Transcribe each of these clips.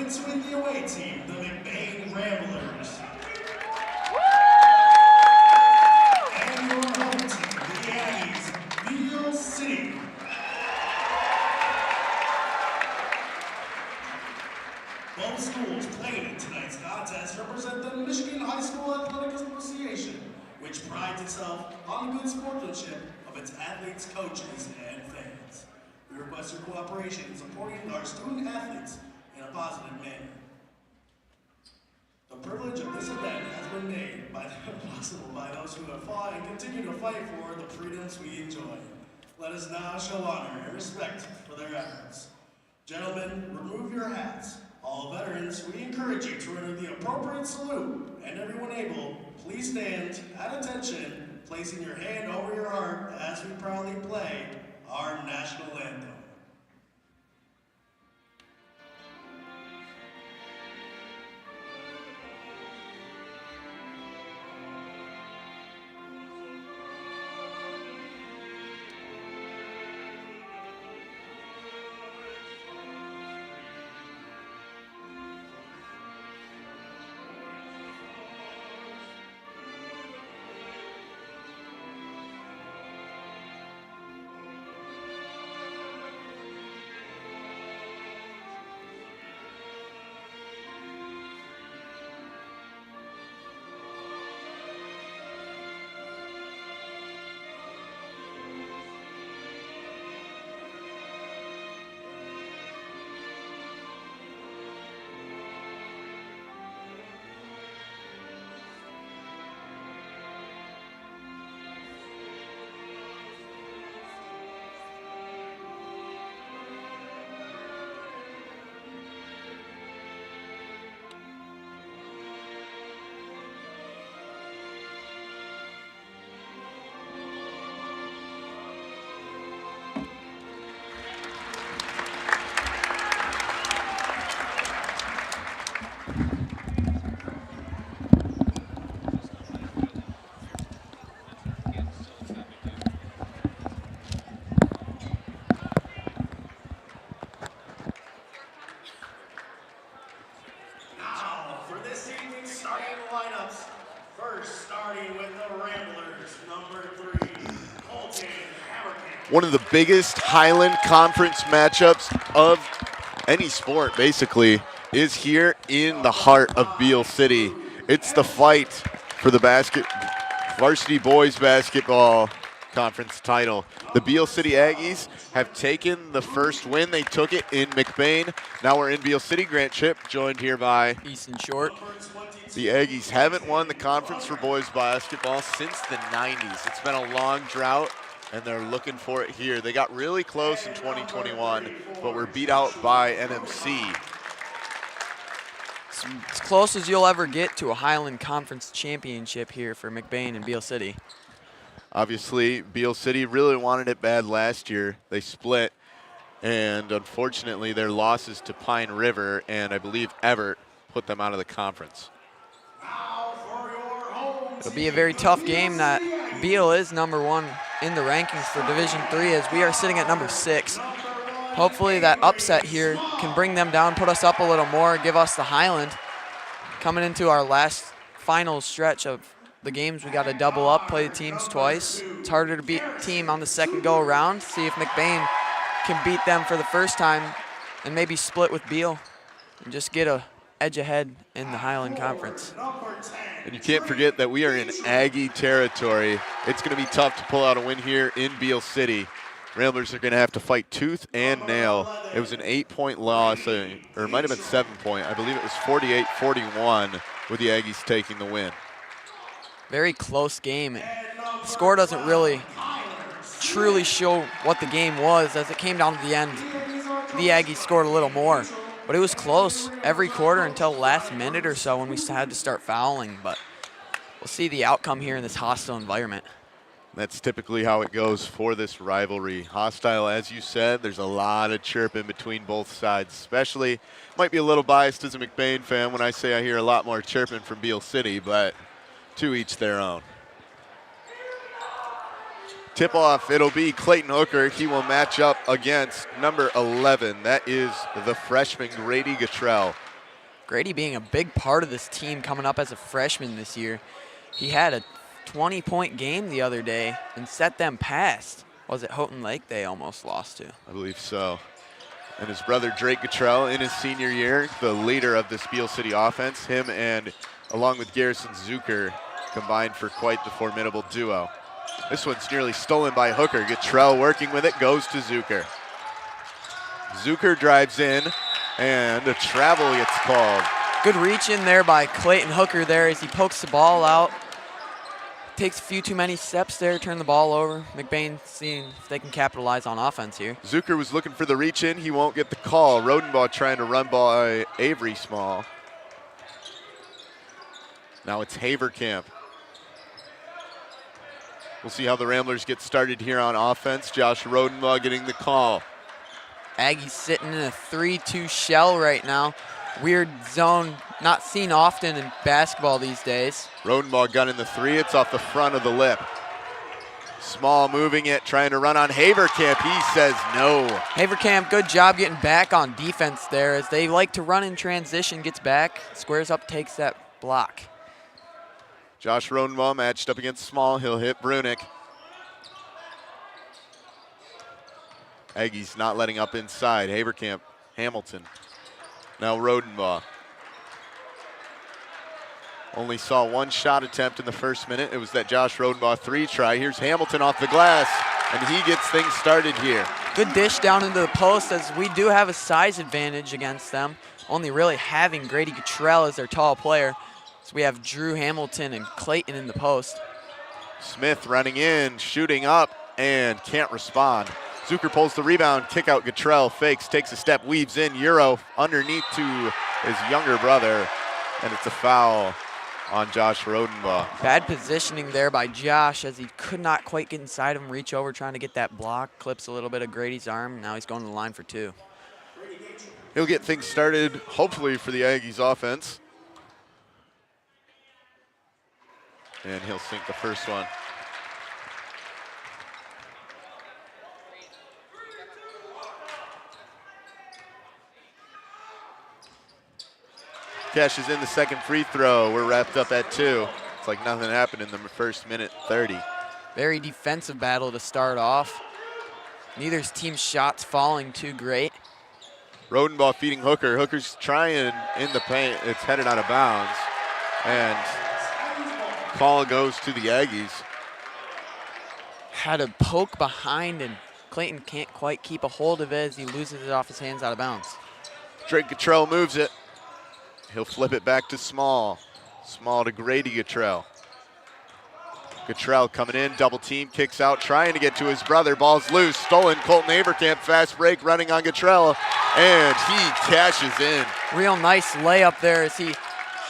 Between the away team, the McBain Ramblers, and your home team, the Aggies, Beal City. Both schools playing in tonight's contest represent the Michigan High School Athletic Association, which prides itself on the good sportsmanship of its athletes, coaches, and fans. We request your cooperation in supporting our student athletes in a positive manner. The privilege of this event has been made possible by those who have fought and continue to fight for the freedoms we enjoy. Let us now show honor and respect for their efforts. Gentlemen, remove your hats. All veterans, we encourage you to render the appropriate salute, and everyone able, please stand at attention, placing your hand over your heart as we proudly play our national anthem. One of the biggest Highland Conference matchups of any sport, basically, is here in the heart of Beal City. It's the fight for the Varsity Boys Basketball Conference title. The Beal City Aggies have taken the first win. They took it in McBain. Now we're in Beal City. Grant Chip, joined here by Easton Short. The Aggies haven't won the conference for boys basketball since the 90s. It's been a long drought, and they're looking for it here. They got really close in 2021, but were beat out by NMC. It's as close as you'll ever get to a Highland Conference championship here for McBain and Beal City. Obviously, Beal City really wanted it bad last year. They split, and unfortunately, their losses to Pine River and I believe Everett put them out of the conference. It'll be a very tough game. That Beal is #1 in the rankings for Division III, as we are sitting at #6. Hopefully that upset here can bring them down, put us up a little more, give us the Highland. Coming into our last final stretch of the games, we got to double up, play the teams twice. It's harder to beat a team on the second go around. See if McBain can beat them for the first time and maybe split with Beal and just get a edge ahead in the Highland Conference. And you can't forget that we are in Aggie territory. It's going to be tough to pull out a win here in Beal City. Ramblers are going to have to fight tooth and nail. It was an 8-point loss, or it might have been 7-point. I believe it was 48-41 with the Aggies taking the win. Very close game. The score doesn't really truly show what the game was. As it came down to the end, the Aggies scored a little more. But it was close every quarter until the last minute or so when we had to start fouling. But we'll see the outcome here in this hostile environment. That's typically how it goes for this rivalry. Hostile, as you said, there's a lot of chirping between both sides, especially, might be a little biased as a McBain fan when I say I hear a lot more chirping from Beal City, but to each their own. Tip-off, it'll be Clayton Hooker. He will match up against number 11. That is the freshman Grady Guttrell. Grady being a big part of this team coming up as a freshman this year. He had a 20-point game the other day and set them past. Was it Houghton Lake they almost lost to? I believe so. And his brother Drake Guttrell in his senior year, the leader of this Beal City offense. Him and, along with Garrison Zucker, combined for quite the formidable duo. This one's nearly stolen by Hooker. Guttrell working with it, goes to Zucker. Zucker drives in, and a travel gets called. Good reach in there by Clayton Hooker there as he pokes the ball out. Takes a few too many steps there, turn the ball over. McBain seeing if they can capitalize on offense here. Zucker was looking for the reach in. He won't get the call. Rodenbaugh trying to run by Avery Small. Now it's Haverkamp. We'll see how the Ramblers get started here on offense. Josh Rodenbaugh getting the call. Aggies sitting in a 3-2 shell right now. Weird zone, not seen often in basketball these days. Rodenbaugh gunning the three. It's off the front of the lip. Small moving it, trying to run on Haverkamp. He says no. Haverkamp, good job getting back on defense there as they like to run in transition. Gets back, squares up, takes that block. Josh Rodenbaugh matched up against Small. He'll hit Brunick. Aggies not letting up inside. Haverkamp, Hamilton. Now Rodenbaugh. Only saw one shot attempt in the first minute. It was that Josh Rodenbaugh 3 try. Here's Hamilton off the glass, and he gets things started here. Good dish down into the post as we do have a size advantage against them, only really having Grady Guttrell as their tall player. So we have Drew Hamilton and Clayton in the post. Smith running in, shooting up, and can't respond. Zucker pulls the rebound, kick out Guttrell, fakes, takes a step, weaves in, Euro underneath to his younger brother, and it's a foul on Josh Rodenbaugh. Bad positioning there by Josh as he could not quite get inside him, reach over trying to get that block, clips a little bit of Grady's arm. Now he's going to the line for 2. He'll get things started, hopefully, for the Aggies offense. And he'll sink the first one. Cashes in the second free throw. We're wrapped up at 2. It's like nothing happened in the first minute 30. Very defensive battle to start off. Neither team's shots falling too great. Rodenbaugh feeding Hooker. Hooker's trying in the paint. It's headed out of bounds. And call goes to the Aggies. Had a poke behind, and Clayton can't quite keep a hold of it as he loses it off his hands out of bounds. Drake Guttrell moves it. He'll flip it back to Small. Small to Grady Guttrell. Guttrell coming in, double team, kicks out, trying to get to his brother. Ball's loose, stolen. Colton Haverkamp, fast break, running on Guttrell, and he cashes in. Real nice layup there as he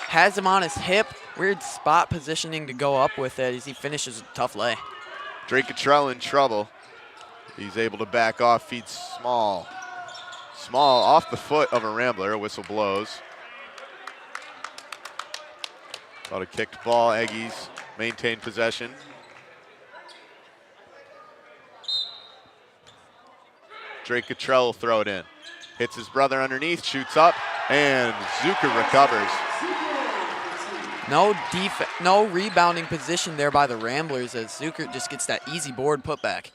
has him on his hip. Weird spot positioning to go up with it as he finishes a tough lay. Drake Guttrell in trouble. He's able to back off, feeds Small. Small off the foot of a Rambler, a whistle blows. About a kicked ball, Aggies maintain possession. Drake Guttrell will throw it in. Hits his brother underneath, shoots up, and Zucker recovers. No rebounding position there by the Ramblers as Zucker just gets that easy board putback.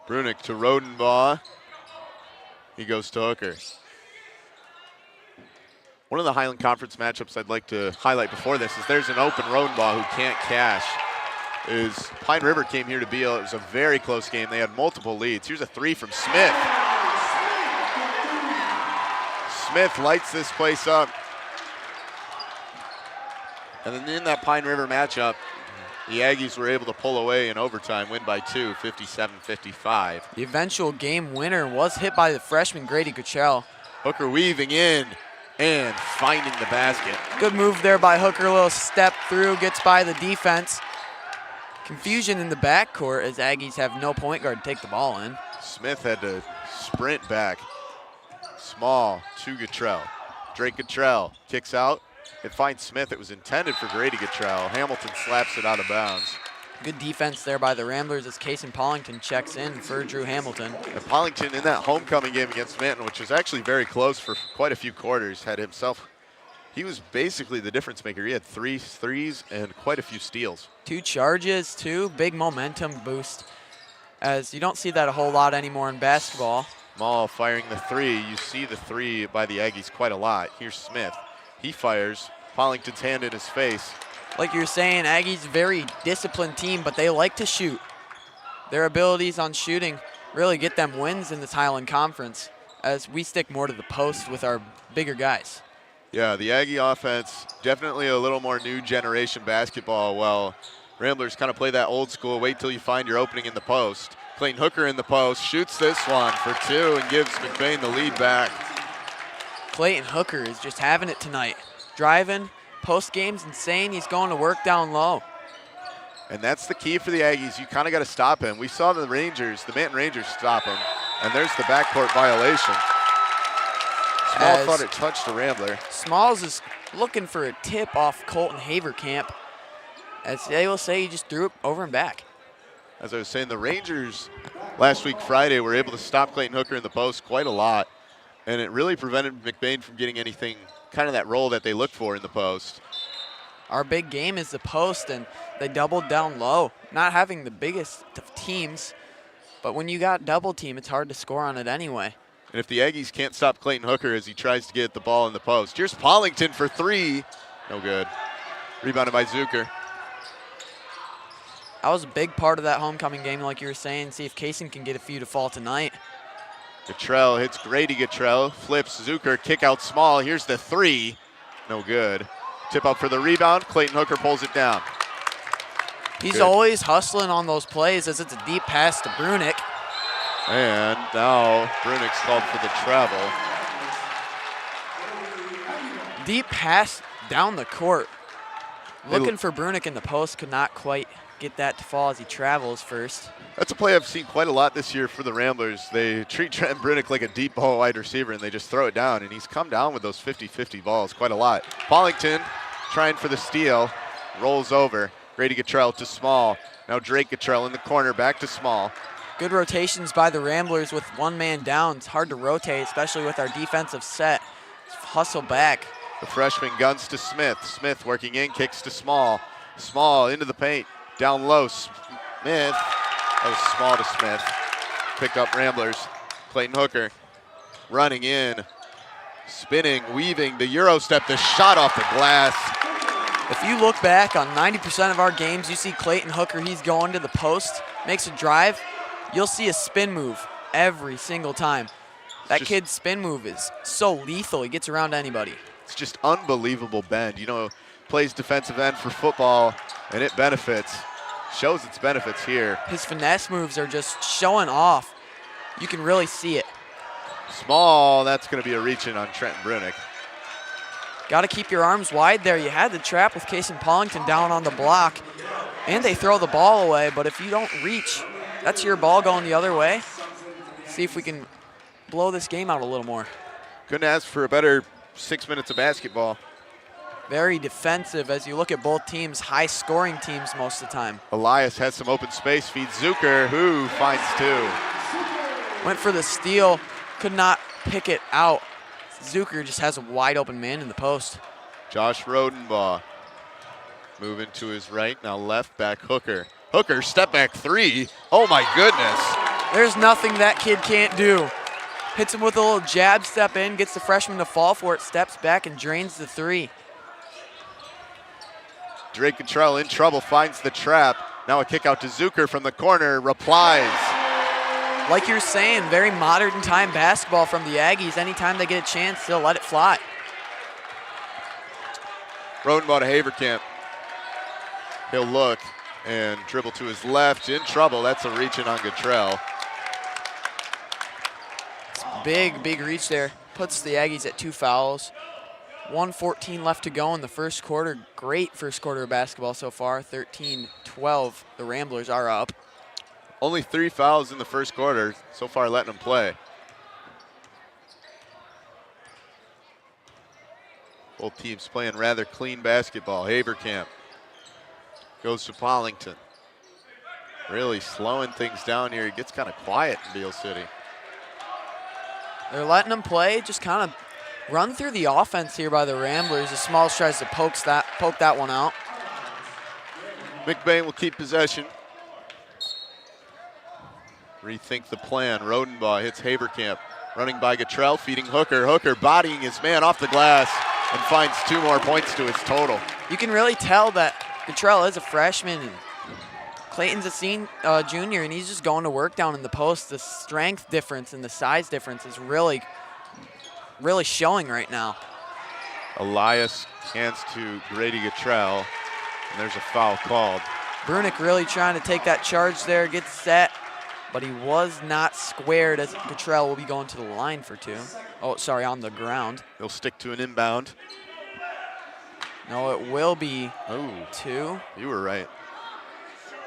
Brunick to Rodenbaugh. He goes to Hooker. One of the Highland Conference matchups I'd like to highlight before this is there's an open Rodenbaugh who can't cash. is Pine River came here to Beal. It was a very close game. They had multiple leads. Here's a three from Smith. Smith lights this place up. And then in that Pine River matchup, the Aggies were able to pull away in overtime, win by 2, 57-55. The eventual game winner was hit by the freshman Grady Cottrell. Hooker weaving in and finding the basket. Good move there by Hooker, a little step through, gets by the defense. Confusion in the backcourt as Aggies have no point guard to take the ball in. Smith had to sprint back. Small to Cottrell. Drake Cottrell kicks out. It finds Smith. It was intended for Grady Cottrell. Hamilton slaps it out of bounds. Good defense there by the Ramblers as Cason Pollington checks in for Drew Hamilton. And Pollington in that homecoming game against Manton, which was actually very close for quite a few quarters, had himself, he was basically the difference maker. He had 3 threes and quite a few steals. 2 charges, too. Big momentum boost, as you don't see that a whole lot anymore in basketball. Small firing the 3. You see the 3 by the Aggies quite a lot. Here's Smith. He fires. Pollington's hand in his face. Like you're saying, Aggies very disciplined team, but they like to shoot. Their abilities on shooting really get them wins in this Highland Conference, as we stick more to the post with our bigger guys. Yeah, the Aggie offense, definitely a little more new generation basketball, while Ramblers kind of play that old school, wait till you find your opening in the post. Clayton Hooker in the post, shoots this one for 2 and gives McBain the lead back. Clayton Hooker is just having it tonight. Driving, post game's insane. He's going to work down low. And that's the key for the Aggies. You kind of got to stop him. We saw the Rangers, the Manton Rangers stop him. And there's the backcourt violation. Small thought it touched a Rambler. Smalls is looking for a tip off Colton Haverkamp. As they will say, he just threw it over and back. As I was saying, the Rangers last week Friday were able to stop Clayton Hooker in the post quite a lot. And it really prevented McBain from getting anything, kind of that role that they look for in the post. Our big game is the post, and they doubled down low. Not having the biggest of teams, but when you got double team, it's hard to score on it anyway. And if the Aggies can't stop Clayton Hooker as he tries to get the ball in the post. Here's Pollington for 3. No good. Rebounded by Zucker. That was a big part of that homecoming game, like you were saying. See if Cason can get a few to fall tonight. Cottrell hits Grady Cottrell, flips Zucker, kick out Small. Here's the 3. No good. Tip up for the rebound. Clayton Hooker pulls it down. He's always hustling on those plays as it's a deep pass to Brunick. And now Brunick's called for the travel. Deep pass down the court. Looking for Brunick in the post, could not quite get that to fall as he travels first. That's a play I've seen quite a lot this year for the Ramblers. They treat Trent Brunick like a deep ball wide receiver, and they just throw it down, and he's come down with those 50-50 balls quite a lot. Pollington trying for the steal, rolls over. Grady Cottrell to Small. Now Drake Cottrell in the corner, back to Small. Good rotations by the Ramblers with 1 man down. It's hard to rotate, especially with our defensive set. Hustle back. The freshman guns to Smith. Smith working in, kicks to Small. Small into the paint, down low. Smith, that was Small to Smith. Pick up Ramblers. Clayton Hooker running in, spinning, weaving, the Euro step, the shot off the glass. If you look back on 90% of our games, you see Clayton Hooker, he's going to the post, makes a drive, you'll see a spin move every single time. That kid's spin move is so lethal, he gets around anybody. It's just unbelievable bend. You know, plays defensive end for football, and it benefits. Shows its benefits here. His finesse moves are just showing off. You can really see it. Small, that's going to be a reach-in on Trenton Brunick. Got to keep your arms wide there. You had the trap with Cason Pollington down on the block, and they throw the ball away, but if you don't reach, that's your ball going the other way. See if we can blow this game out a little more. Couldn't ask for a better 6 minutes of basketball. Very defensive as you look at both teams, high-scoring teams most of the time. Elias has some open space, feeds Zucker, who finds 2. Went for the steal, could not pick it out. Zucker just has a wide-open man in the post. Josh Rodenbaugh moving to his right, now left back Hooker. Hooker, step back 3. Oh my goodness. There's nothing that kid can't do. Hits him with a little jab step in, gets the freshman to fall for it, steps back and drains the 3. Drake Cottrell in trouble, finds the trap. Now a kick out to Zucker from the corner, replies. Like you're saying, very modern time basketball from the Aggies. Anytime they get a chance, they'll let it fly. Rodenbaugh to Haverkamp. He'll look and dribble to his left, in trouble. That's a reach in on Gatrell. Big reach there. Puts the Aggies at 2 fouls. 1:14 left to go in the first quarter. Great first quarter of basketball so far. 13-12. The Ramblers are up. Only 3 fouls in the first quarter. So far letting them play. Both teams playing rather clean basketball. Haverkamp goes to Pollington. Really slowing things down here. He gets kind of quiet in Beal City. They're letting them play, just kind of run through the offense here by the Ramblers. The Smalls tries to poke that one out. McBain will keep possession. Rethink the plan. Rodenbaugh hits Haverkamp. Running by Gatrell, feeding Hooker. Hooker bodying his man off the glass and finds 2 more points to his total. You can really tell that Gatrell is a freshman and Clayton's a junior, and he's just going to work down in the post. The strength difference and the size difference is really showing right now. Elias hands to Grady Gatrell, and there's a foul called. Brunick really trying to take that charge there, gets set, but he was not squared as Gatrell will be going to the line for 2. Oh, sorry, on the ground. He'll stick to an inbound. No, it will be 2. You were right.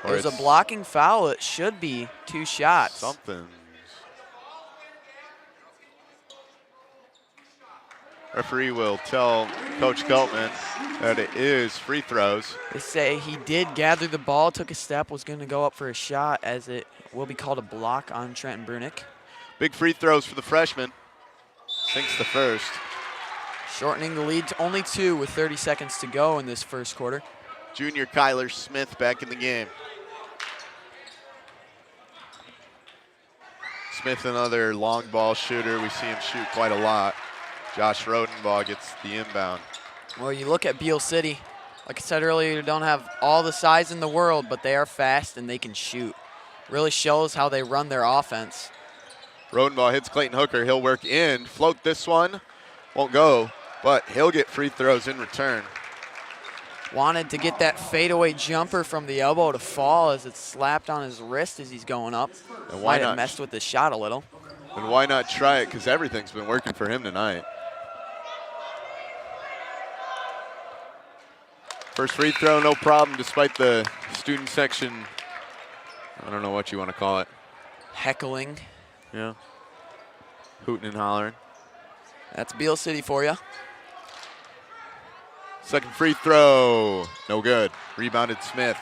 There's a blocking foul. It should be 2 shots. Something. Referee will tell Coach Geltman that it is free throws. They say he did gather the ball, took a step, was going to go up for a shot, as it will be called a block on Trenton Brunick. Big free throws for the freshman. Sinks the first. Shortening the lead to only 2 with 30 seconds to go in this first quarter. Junior Kyler Smith back in the game. Smith, another long ball shooter. We see him shoot quite a lot. Josh Rodenbaugh gets the inbound. Well, you look at Beal City. Like I said earlier, they don't have all the size in the world, but they are fast and they can shoot. Really shows how they run their offense. Rodenbaugh hits Clayton Hooker. He'll work in, float this one. Won't go, but he'll get free throws in return. Wanted to get that fadeaway jumper from the elbow to fall as it slapped on his wrist as he's going up. And why Might have not messed with the shot a little. And why not try it? Because everything's been working for him tonight. First free throw, no problem, despite the student section, I don't know what you want to call it. Heckling. Yeah. Hooting and hollering. That's Beal City for you. Second free throw, no good. Rebounded Smith.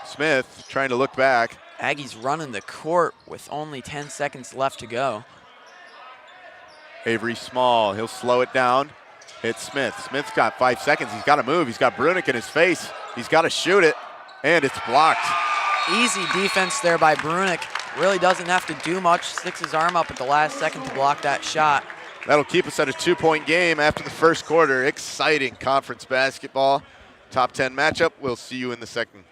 Smith trying to look back. Aggies running the court with only 10 seconds left to go. Avery Small, he'll slow it down. Hits Smith. Smith's got 5 seconds. He's got to move. He's got Brunick in his face. He's got to shoot it, and it's blocked. Easy defense there by Brunick. Really doesn't have to do much. Sticks his arm up at the last second to block that shot. That'll keep us at a 2-point game after the first quarter. Exciting conference basketball. Top 10 matchup. We'll see you in the second.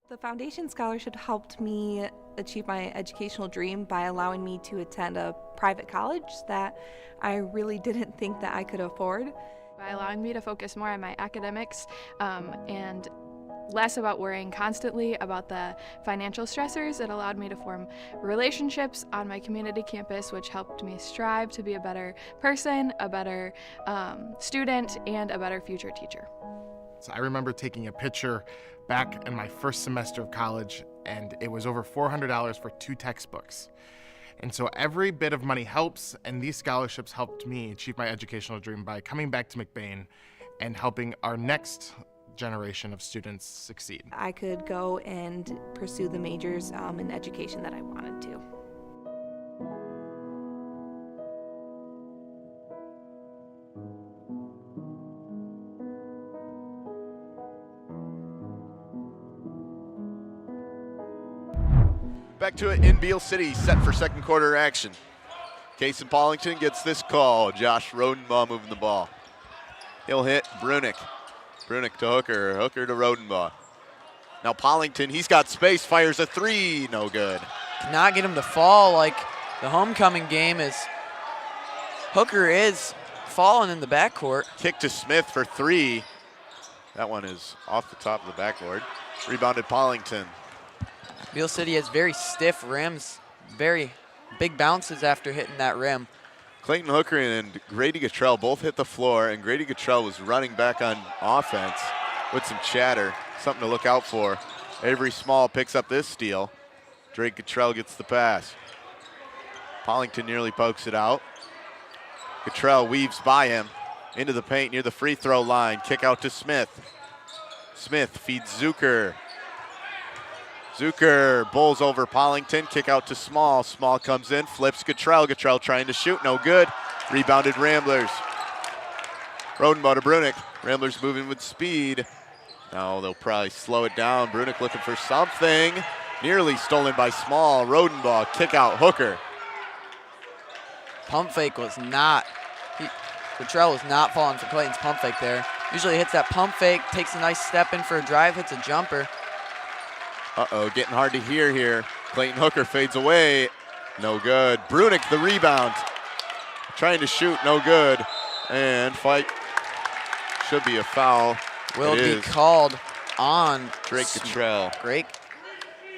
The Foundation Scholarship helped me achieve my educational dream by allowing me to attend a private college that I really didn't think that I could afford. By allowing me to focus more on my academics and less about worrying constantly about the financial stressors, it allowed me to form relationships on my community campus, which helped me strive to be a better person, a better student, and a better future teacher. So I remember taking a picture back in my first semester of college, and it was over $400 for 2 textbooks. And so every bit of money helps, and these scholarships helped me achieve my educational dream by coming back to McBain and helping our next generation of students succeed. I could go and pursue the majors in education that I wanted to. Back to it in Beal City, set for second quarter action. Cason Pollington gets this call. Josh Rodenbaugh moving the ball. He'll hit Brunick. Brunick to Hooker. Hooker to Rodenbaugh. Now Pollington, he's got space, fires a three. No good. Cannot get him to fall like the homecoming game is. Hooker is falling in the backcourt. Kick to Smith for three. That one is off the top of the backboard. Rebounded Pollington. Beal City has very stiff rims, very big bounces after hitting that rim. Clayton Hooker and Grady Guttrell both hit the floor, and Grady Guttrell was running back on offense with some chatter, something to look out for. Avery Small picks up this steal. Drake Guttrell gets the pass. Pollington nearly pokes it out. Guttrell weaves by him into the paint near the free throw line. Kick out to Smith. Smith feeds Zucker. Zucker bowls over Pollington. Kick out to Small. Small comes in, flips Guttrell. Guttrell trying to shoot, no good. Rebounded Ramblers. Rodenbaugh to Brunick. Ramblers moving with speed. Now they'll probably slow it down. Brunick looking for something. Nearly stolen by Small. Rodenbaugh, kick out Hooker. Pump fake was not, Guttrell was not falling for Clayton's pump fake there. Usually hits that pump fake, takes a nice step in for a drive, hits a jumper. Uh-oh, getting hard to hear here. Clayton Hooker fades away. No good. Brunick the rebound. Trying to shoot, no good. And fight. Should be a foul. Will be called on Drake Guttrell. Great.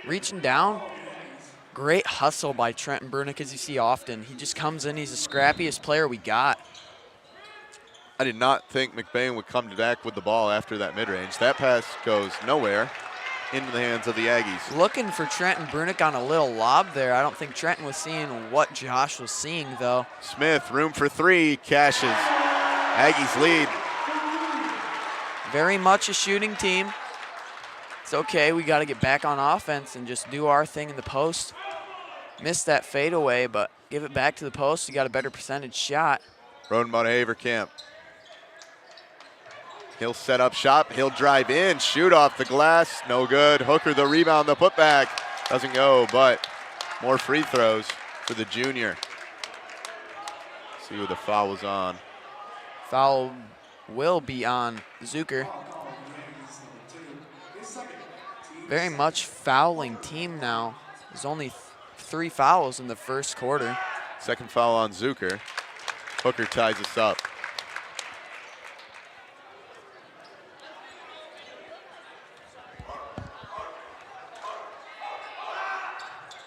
Reaching down. Great hustle by Trenton Brunick, as you see often. He just comes in, he's the scrappiest player we got. I did not think McBain would come back with the ball after that mid-range. That pass goes nowhere into the hands of the Aggies. Looking for Trenton Brunick on a little lob there. I don't think Trenton was seeing what Josh was seeing, though. Smith, room for three, cashes. Aggies lead. Very much a shooting team. It's okay, we got to get back on offense and just do our thing in the post. Missed that fadeaway, but give it back to the post. You got a better percentage shot. Rodenbaugh to Haverkamp. He'll set up shop, he'll drive in, shoot off the glass, no good. Hooker the rebound, the putback, doesn't go, but more free throws for the junior. See who the foul was on. Foul will be on Zucker. Very much fouling team now. There's only 3 fouls in the first quarter. Second foul on Zucker. Hooker ties us up.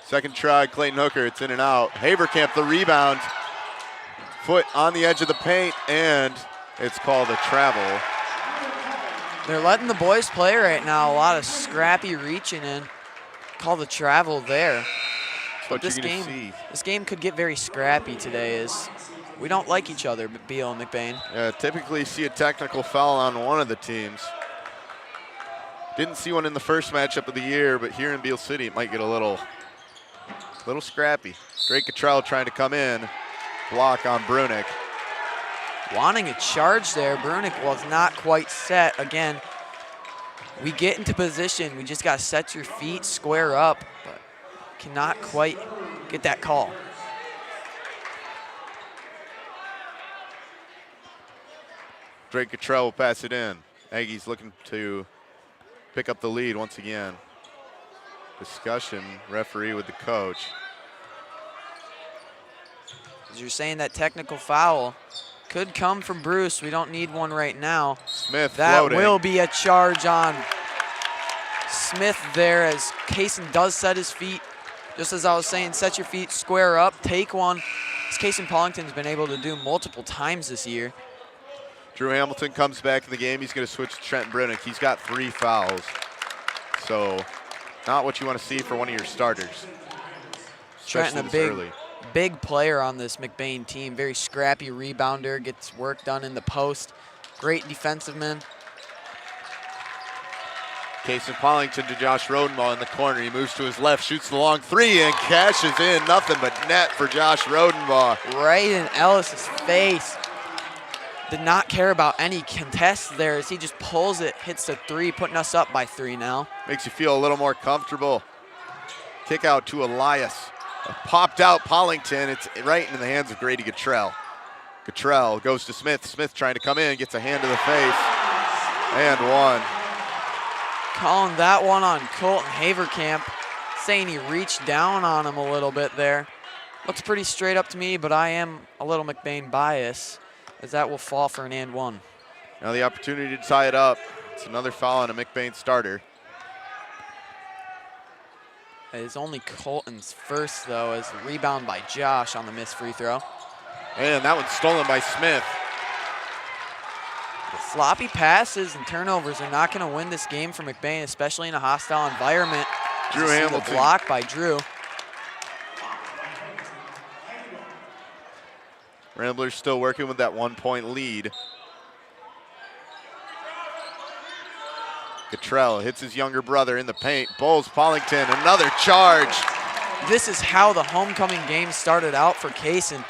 Second try, Clayton Hooker, it's in and out. Haverkamp the rebound. Foot on the edge of the paint, and it's called a travel. They're letting the boys play right now. A lot of scrappy reaching in. Call the travel there. But this game could get very scrappy today as we don't like each other, Beal and McBain. Yeah, typically see a technical foul on one of the teams. Didn't see one in the first matchup of the year, but here in Beal City it might get a little scrappy. Drake Guttrell trying to come in. Block on Brunick. Wanting a charge there. Brunick was not quite set. Again, we get into position. We just got to set your feet, square up, but cannot quite get that call. Drake Guttrell will pass it in. Aggies looking to pick up the lead once again. Discussion, referee with the coach. As you're saying, that technical foul could come from Bruce. We don't need one right now. Smith that floating. Will be a charge on Smith there as Kaysen does set his feet. Just as I was saying, set your feet, square up, take one. As Kaysen Pollington's been able to do multiple times this year. Drew Hamilton comes back in the game. He's going to switch to Trent Brunick. He's got 3 fouls. So not what you want to see for one of your starters. Trenton, a big player on this McBain team. Very scrappy rebounder, gets work done in the post. Great defensive man. Kaysen Pollington to Josh Rodenbaugh in the corner. He moves to his left, shoots the long 3, and cashes in. Nothing but net for Josh Rodenbaugh. Right in Ellis's face. Did not care about any contests there as he just pulls it, hits the 3, putting us up by 3 now. Makes you feel a little more comfortable. Kick out to Elias. Popped out Pollington. It's right into the hands of Grady Guttrell. Guttrell goes to Smith. Smith trying to come in, gets a hand to the face. And one. Calling that one on Colton Haverkamp, saying he reached down on him a little bit there. Looks pretty straight up to me, but I am a little McBain bias, as that will fall for an and one. Now the opportunity to tie it up. It's another foul on a McBain starter. It is only Colton's first, though, as a rebound by Josh on the missed free throw. And that one's stolen by Smith. Sloppy passes and turnovers are not going to win this game for McBain, especially in a hostile environment. Drew Hamilton. Block by Drew. Ramblers still working with that 1 point lead. Cottrell hits his younger brother in the paint. Bowles Pollington, another charge. This is how the homecoming game started out for Kaysen.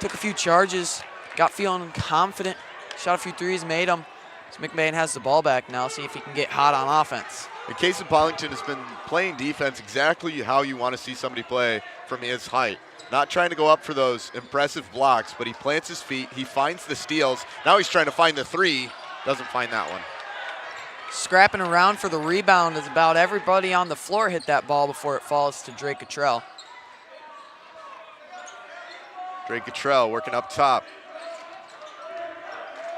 Took a few charges, got feeling confident, shot a few threes, made them. So McBain has the ball back now, see if he can get hot on offense. And Kaysen Pollington has been playing defense exactly how you want to see somebody play from his height. Not trying to go up for those impressive blocks, but he plants his feet, he finds the steals. Now he's trying to find the three, doesn't find that one. Scrapping around for the rebound as about everybody on the floor hit that ball before it falls to Drake Cottrell. Drake Cottrell working up top.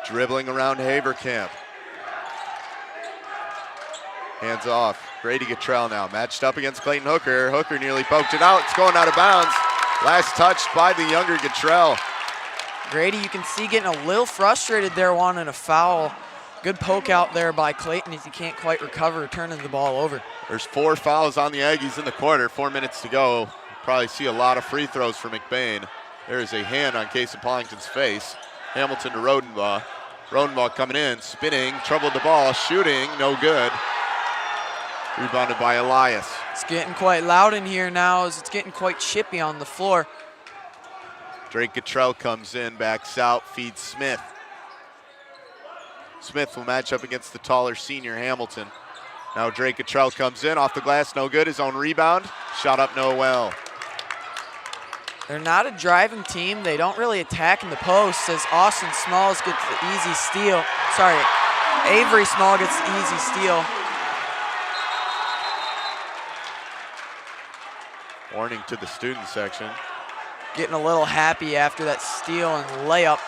Dribbling around Haverkamp. Hands off. Grady Cottrell now matched up against Clayton Hooker. Hooker nearly poked it out. It's going out of bounds. Last touched by the younger Cottrell. Grady, you can see getting a little frustrated there, wanting a foul. Good poke out there by Clayton as he can't quite recover, turning the ball over. There's 4 fouls on the Aggies in the quarter. 4 minutes to go. Probably see a lot of free throws for McBain. There is a hand on Kaysen Pollington's face. Hamilton to Rodenbaugh. Rodenbaugh coming in, spinning, troubled the ball, shooting, no good. Rebounded by Elias. It's getting quite loud in here now as it's getting quite chippy on the floor. Drake Cottrell comes in, backs out, feeds Smith. Smith will match up against the taller senior Hamilton. Now Drake Cottrell comes in, off the glass, no good. His own rebound, shot up no well. They're not a driving team. They don't really attack in the post as Austin Smalls gets the easy steal. Sorry, Avery Small gets the easy steal. Warning to the student section. Getting a little happy after that steal and layup.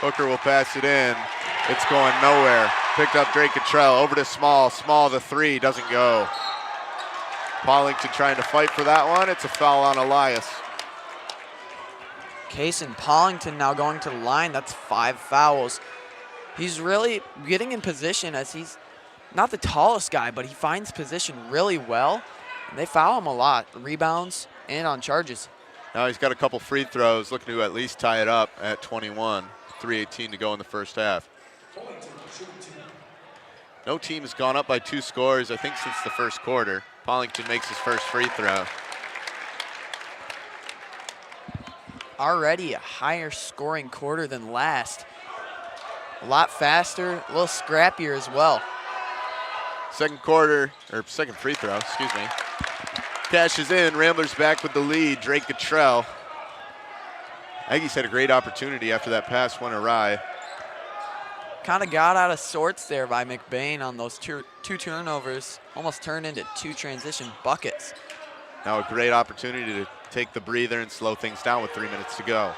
Hooker will pass it in. It's going nowhere. Picked up Drake Cottrell, over to Small. Small, the three, doesn't go. Pollington trying to fight for that one. It's a foul on Elias. Kaysen Pollington now going to the line. That's 5 fouls. He's really getting in position as he's not the tallest guy, but he finds position really well. And they foul him a lot, rebounds and on charges. Now he's got a couple free throws, looking to at least tie it up at 21. 3:18 to go in the first half. No team has gone up by 2 scores, I think, since the first quarter. Pollington makes his first free throw. Already a higher scoring quarter than last. A lot faster, a little scrappier as well. Second free throw, excuse me. Cashes in, Ramblers back with the lead, Drake Cottrell. Aggies had a great opportunity after that pass went awry. Kind of got out of sorts there by McBain on those two turnovers. Almost turned into 2 transition buckets. Now a great opportunity to take the breather and slow things down with 3 minutes to go.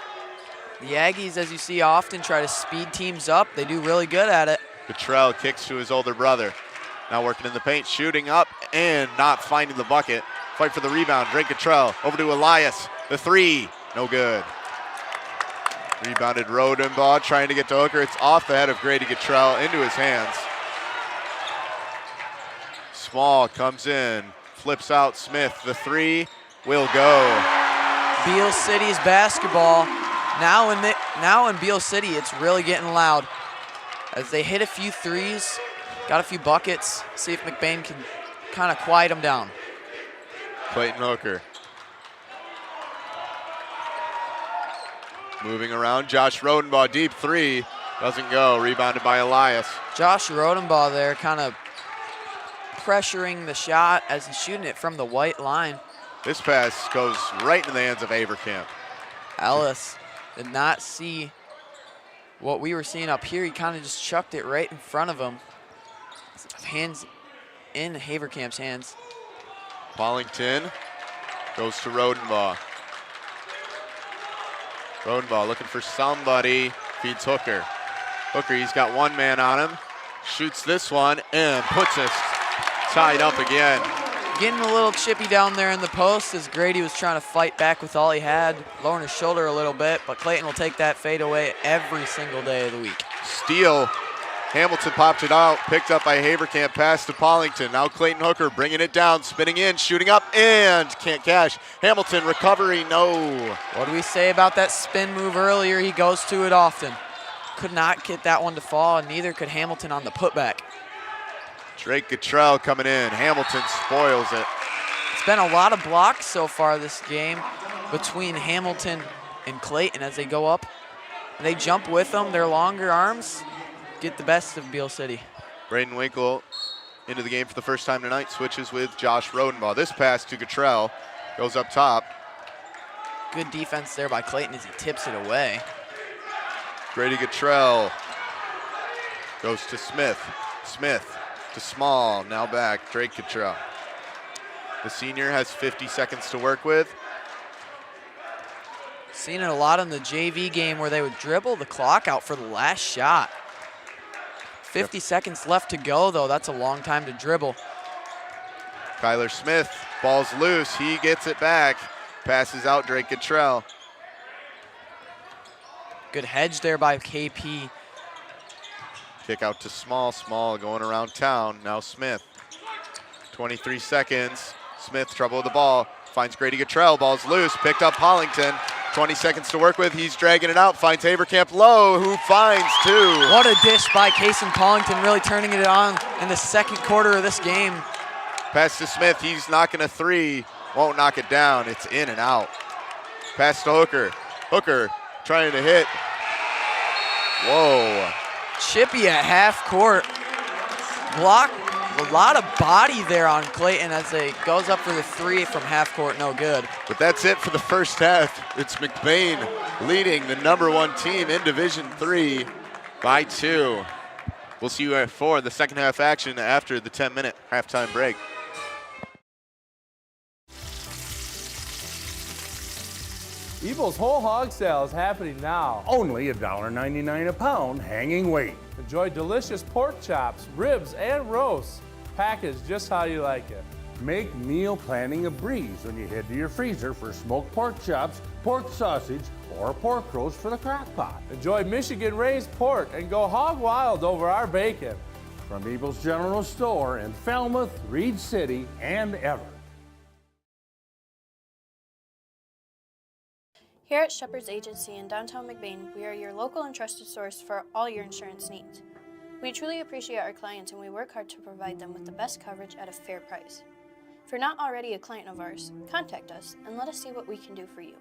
The Aggies, as you see, often try to speed teams up. They do really good at it. Cottrell kicks to his older brother. Now working in the paint, shooting up and not finding the bucket. Fight for the rebound, Drake Cottrell over to Elias. The three, no good. Rebounded Rodenbaugh, trying to get to Hooker. It's off the head of Grady Cottrell, into his hands. Small comes in, flips out Smith. The three will go. Beal City's basketball. Now in Beal City, it's really getting loud. As they hit a few threes, got a few buckets. See if McBain can kind of quiet them down. Clayton Hooker. Moving around, Josh Rodenbaugh, deep three. Doesn't go, rebounded by Elias. Josh Rodenbaugh there kind of pressuring the shot as he's shooting it from the white line. This pass goes right into the hands of Haverkamp. Ellis did not see what we were seeing up here, he kind of just chucked it right in front of him. Hands in Haverkamp's hands. Pollington goes to Rodenbaugh. Rodenbaugh looking for somebody, feeds Hooker. Hooker, he's got one man on him, shoots this one and puts us tied up again. Getting a little chippy down there in the post as Grady was trying to fight back with all he had, lowering his shoulder a little bit, but Clayton will take that fade away every single day of the week. Steal. Hamilton popped it out, picked up by Haverkamp, pass to Pollington. Now Clayton Hooker bringing it down, spinning in, shooting up, and can't cash. Hamilton recovery, no. What do we say about that spin move earlier? He goes to it often. Could not get that one to fall, and neither could Hamilton on the putback. Drake Guttrell coming in. Hamilton spoils it. It's been a lot of blocks so far this game between Hamilton and Clayton as they go up. They jump with them, their longer arms get the best of Beal City. Braden Winkle into the game for the first time tonight, switches with Josh Rodenbaugh. This pass to Guttrell goes up top. Good defense there by Clayton as he tips it away. Grady Guttrell goes to Smith. Smith to Small, now back, Drake Guttrell. The senior has 50 seconds to work with. Seen it a lot in the JV game where they would dribble the clock out for the last shot. 50 seconds left to go, though. That's a long time to dribble. Kyler Smith, ball's loose. He gets it back. Passes out Drake Guttrell. Good hedge there by KP. Kick out to Small. Small going around town. Now Smith. 23 seconds. Smith trouble with the ball. Finds Grady Guttrell. Ball's loose. Picked up Pollington. 20 seconds to work with. He's dragging it out. Finds Haverkamp low, who finds two. What a dish by Kason Pollington, really turning it on in the second quarter of this game. Pass to Smith. He's knocking a three. Won't knock it down. It's in and out. Pass to Hooker. Hooker trying to hit. Whoa. Chippy at half court. Block, a lot of body there on Clayton as he goes up for the three from half court, no good. But that's it for the first half. It's McBain leading the #1 team in Division III by 2. We'll see you for the second half action after the 10-minute halftime break. Evil's whole hog sale is happening now. Only $1.99 a pound, hanging weight. Enjoy delicious pork chops, ribs, and roasts. Packaged just how you like it. Make meal planning a breeze when you head to your freezer for smoked pork chops, pork sausage, or pork roast for the crock pot. Enjoy Michigan-raised pork and go hog wild over our bacon. From Evil's General Store in Falmouth, Reed City, and Everett. Here at Shepherd's Agency in downtown McBain, we are your local and trusted source for all your insurance needs. We truly appreciate our clients and we work hard to provide them with the best coverage at a fair price. If you're not already a client of ours, contact us and let us see what we can do for you.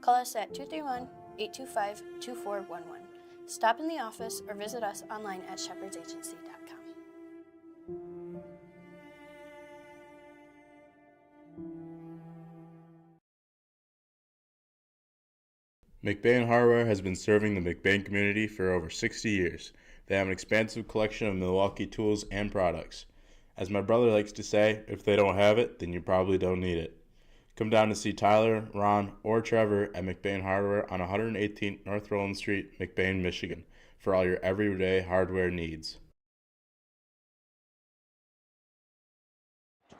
Call us at 231-825-2411. Stop in the office or visit us online at shepherdsagency.com. McBain Hardware has been serving the McBain community for over 60 years. They have an expansive collection of Milwaukee tools and products. As my brother likes to say, if they don't have it, then you probably don't need it. Come down to see Tyler, Ron, or Trevor at McBain Hardware on 118th North Roland Street, McBain, Michigan, for all your everyday hardware needs.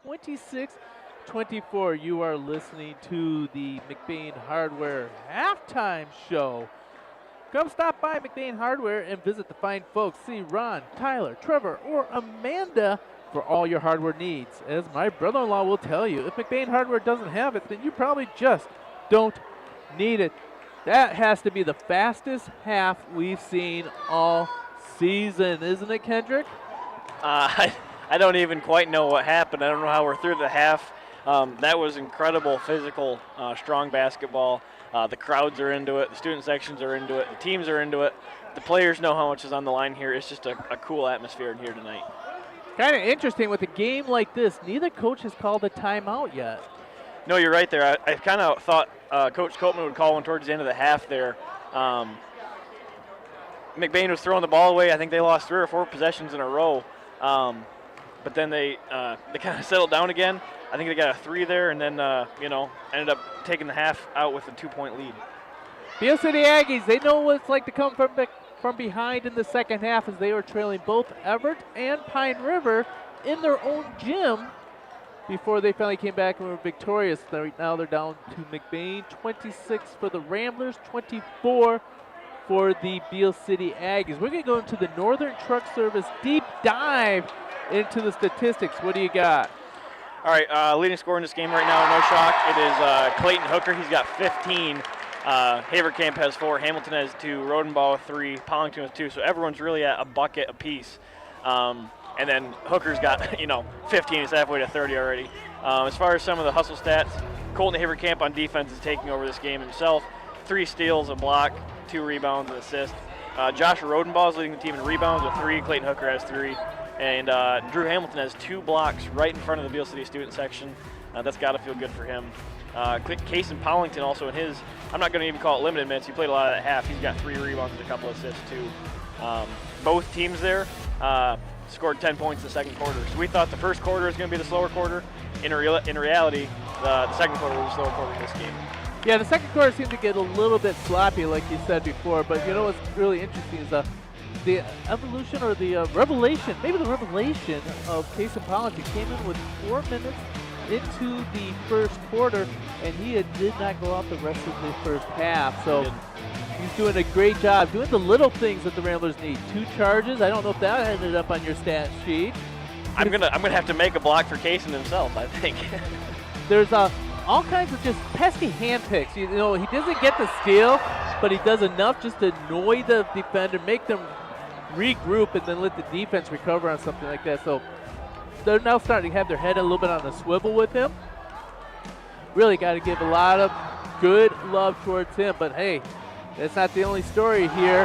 26-24, you are listening to the McBain Hardware halftime show. Come stop by McBain Hardware and visit the fine folks. See Ron, Tyler, Trevor, or Amanda for all your hardware needs. As my brother-in-law will tell you, if McBain Hardware doesn't have it, then you probably just don't need it. That has to be the fastest half we've seen all season, isn't it, Kendrick? I don't even quite know what happened. I don't know how we're through the half. That was incredible, physical, strong basketball. The crowds are into it. The student sections are into it. The teams are into it. The players know how much is on the line here. It's just a cool atmosphere in here tonight. Kind of interesting with a game like this. Neither coach has called a timeout yet. No, you're right there. I kind of thought Coach Copeman would call one towards the end of the half there. McBain was throwing the ball away. I think they lost 3 or 4 possessions in a row. But then they kind of settled down again. I think they got a 3 there, and then, ended up taking the half out with a 2-point lead. Beal City Aggies, they know what it's like to come from behind in the second half, as they were trailing both Everett and Pine River in their own gym before they finally came back and were victorious. Now they're down to McBain, 26 for the Ramblers, 24 for the Beal City Aggies. We're going to go into the Northern Truck Service deep dive into the statistics. What do you got? All right, leading scorer in this game right now, no shock, it is Clayton Hooker. He's got 15. Haverkamp has 4, Hamilton has 2, Rodenbaugh 3, Pollington has 2. So everyone's really at a bucket apiece. And then Hooker's got 15. He's halfway to 30 already. As far as some of the hustle stats, Colton Haverkamp on defense is taking over this game himself. 3 steals, a block, 2 rebounds, an assist. Josh Rodenbaugh is leading the team in rebounds with 3. Clayton Hooker has 3. And Drew Hamilton has 2 blocks right in front of the Beal City student section. That's got to feel good for him. Case and Pollington also in his, I'm not going to even call it limited minutes. He played a lot of that half. He's got 3 rebounds and a couple assists too. Both teams there scored 10 points in the second quarter. So we thought the first quarter was going to be the slower quarter. In reality, the second quarter was the slower quarter in this game. Yeah, the second quarter seemed to get a little bit sloppy, like you said before. But you know what's really interesting is the evolution or the revelation, maybe the revelation of Case and Pollington came in with 4 minutes into the first quarter, and he did not go out the rest of the first half. So he's doing a great job doing the little things that the Ramblers need. 2 charges. I don't know if that ended up on your stat sheet. I'm gonna have to make a block for Kaysen himself, I think. There's all kinds of just pesky hand picks. He doesn't get the steal, but he does enough just to annoy the defender, make them regroup, and then let the defense recover on something like that. So they're now starting to have their head a little bit on the swivel with him. Really got to give a lot of good love towards him. But hey, that's not the only story here.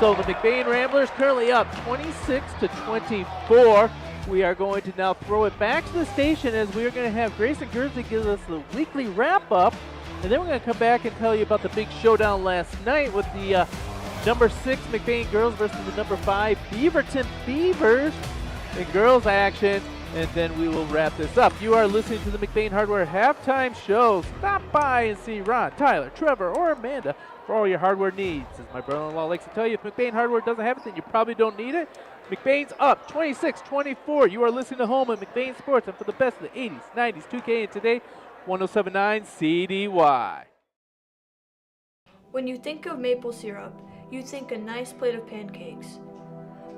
So the McBain Ramblers currently up 26-24. We are going to now throw it back to the station, as we are going to have Grayson Gursey give us the weekly wrap-up. And then we're going to come back and tell you about the big showdown last night with the number 6 McBain girls versus the number 5 Beaverton Beavers in girls action, and then we will wrap this up. You are listening to the McBain Hardware Halftime Show. Stop by and see Ron, Tyler, Trevor, or Amanda for all your hardware needs. As my brother-in-law likes to tell you, if McBain Hardware doesn't have it, then you probably don't need it. McBain's up 26-24. You are listening to Home at McBain Sports, and for the best of the 80s, 90s, 2K, and today, 107.9 CDY. When you think of maple syrup, you think a nice plate of pancakes.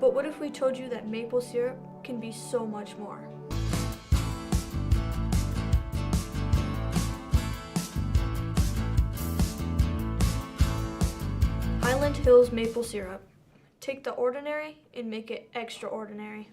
But what if we told you that maple syrup can be so much more? Highland Hills maple syrup. Take the ordinary and make it extraordinary.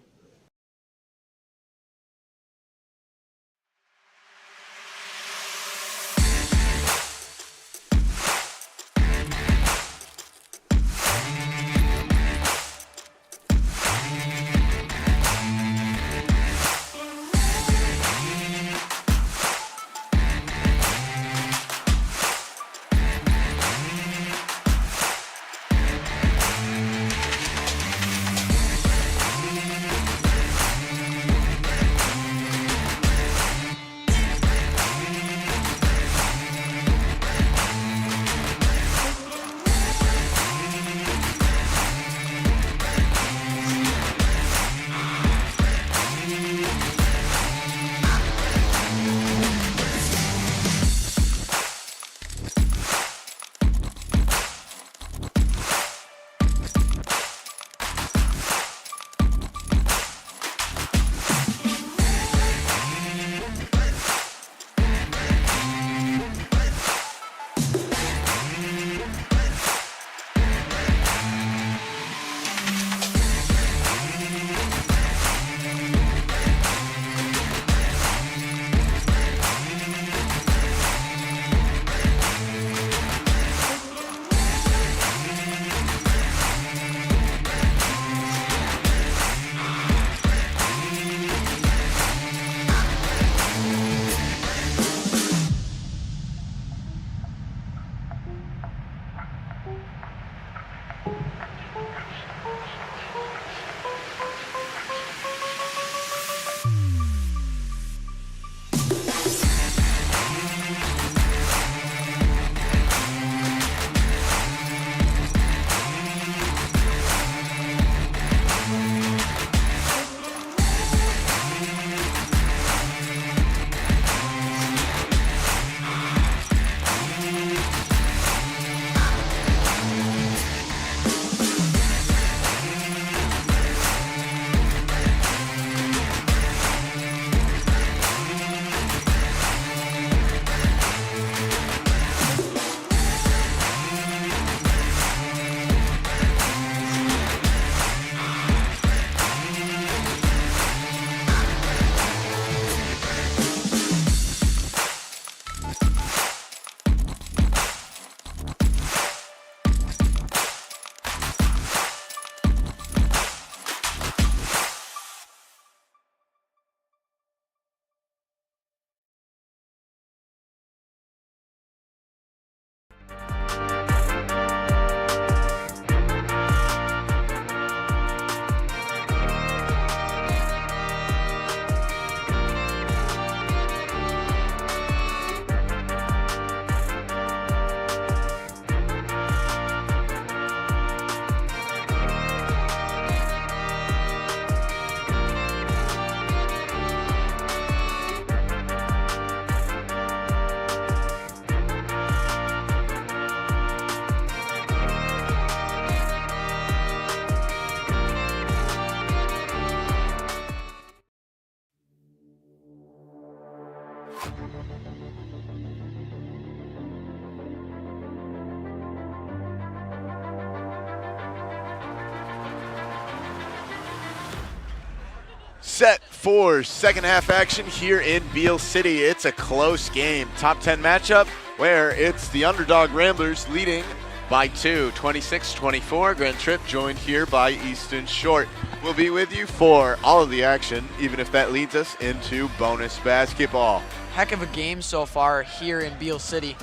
Set for second half action here in Beal City. It's a close game. Top 10 matchup where it's the underdog Ramblers leading by 2, 26-24. Grand Trip joined here by Easton Short. We'll be with you for all of the action, even if that leads us into bonus basketball. Heck of a game so far here in Beal City.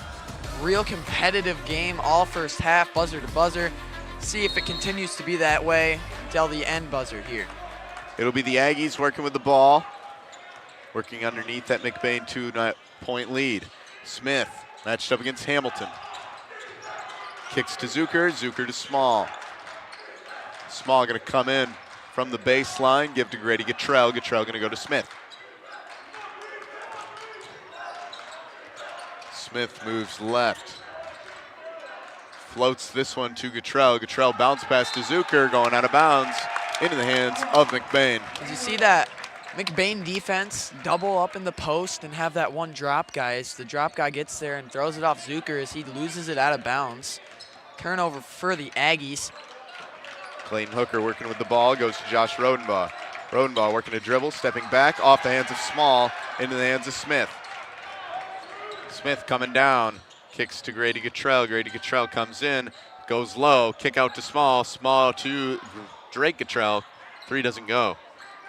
Real competitive game all first half, buzzer to buzzer. See if it continues to be that way till the end buzzer here. It'll be the Aggies working with the ball, working underneath that McBain 2-point lead. Smith matched up against Hamilton. Kicks to Zucker, Zucker to Small. Small gonna come in from the baseline, give to Grady Guttrell. Guttrell gonna go to Smith. Smith moves left. Floats this one to Guttrell. Guttrell bounce pass to Zucker, going out of bounds into the hands of McBain. As you see that McBain defense double up in the post and have that one drop guy. As the drop guy gets there and throws it off Zucker as he loses it out of bounds. Turnover for the Aggies. Clayton Hooker working with the ball, goes to Josh Rodenbaugh. Rodenbaugh working a dribble, stepping back off the hands of Small into the hands of Smith. Smith coming down, kicks to Grady Guttrell. Grady Guttrell comes in, goes low, kick out to Small. Small to Drake Guttrell. Three doesn't go.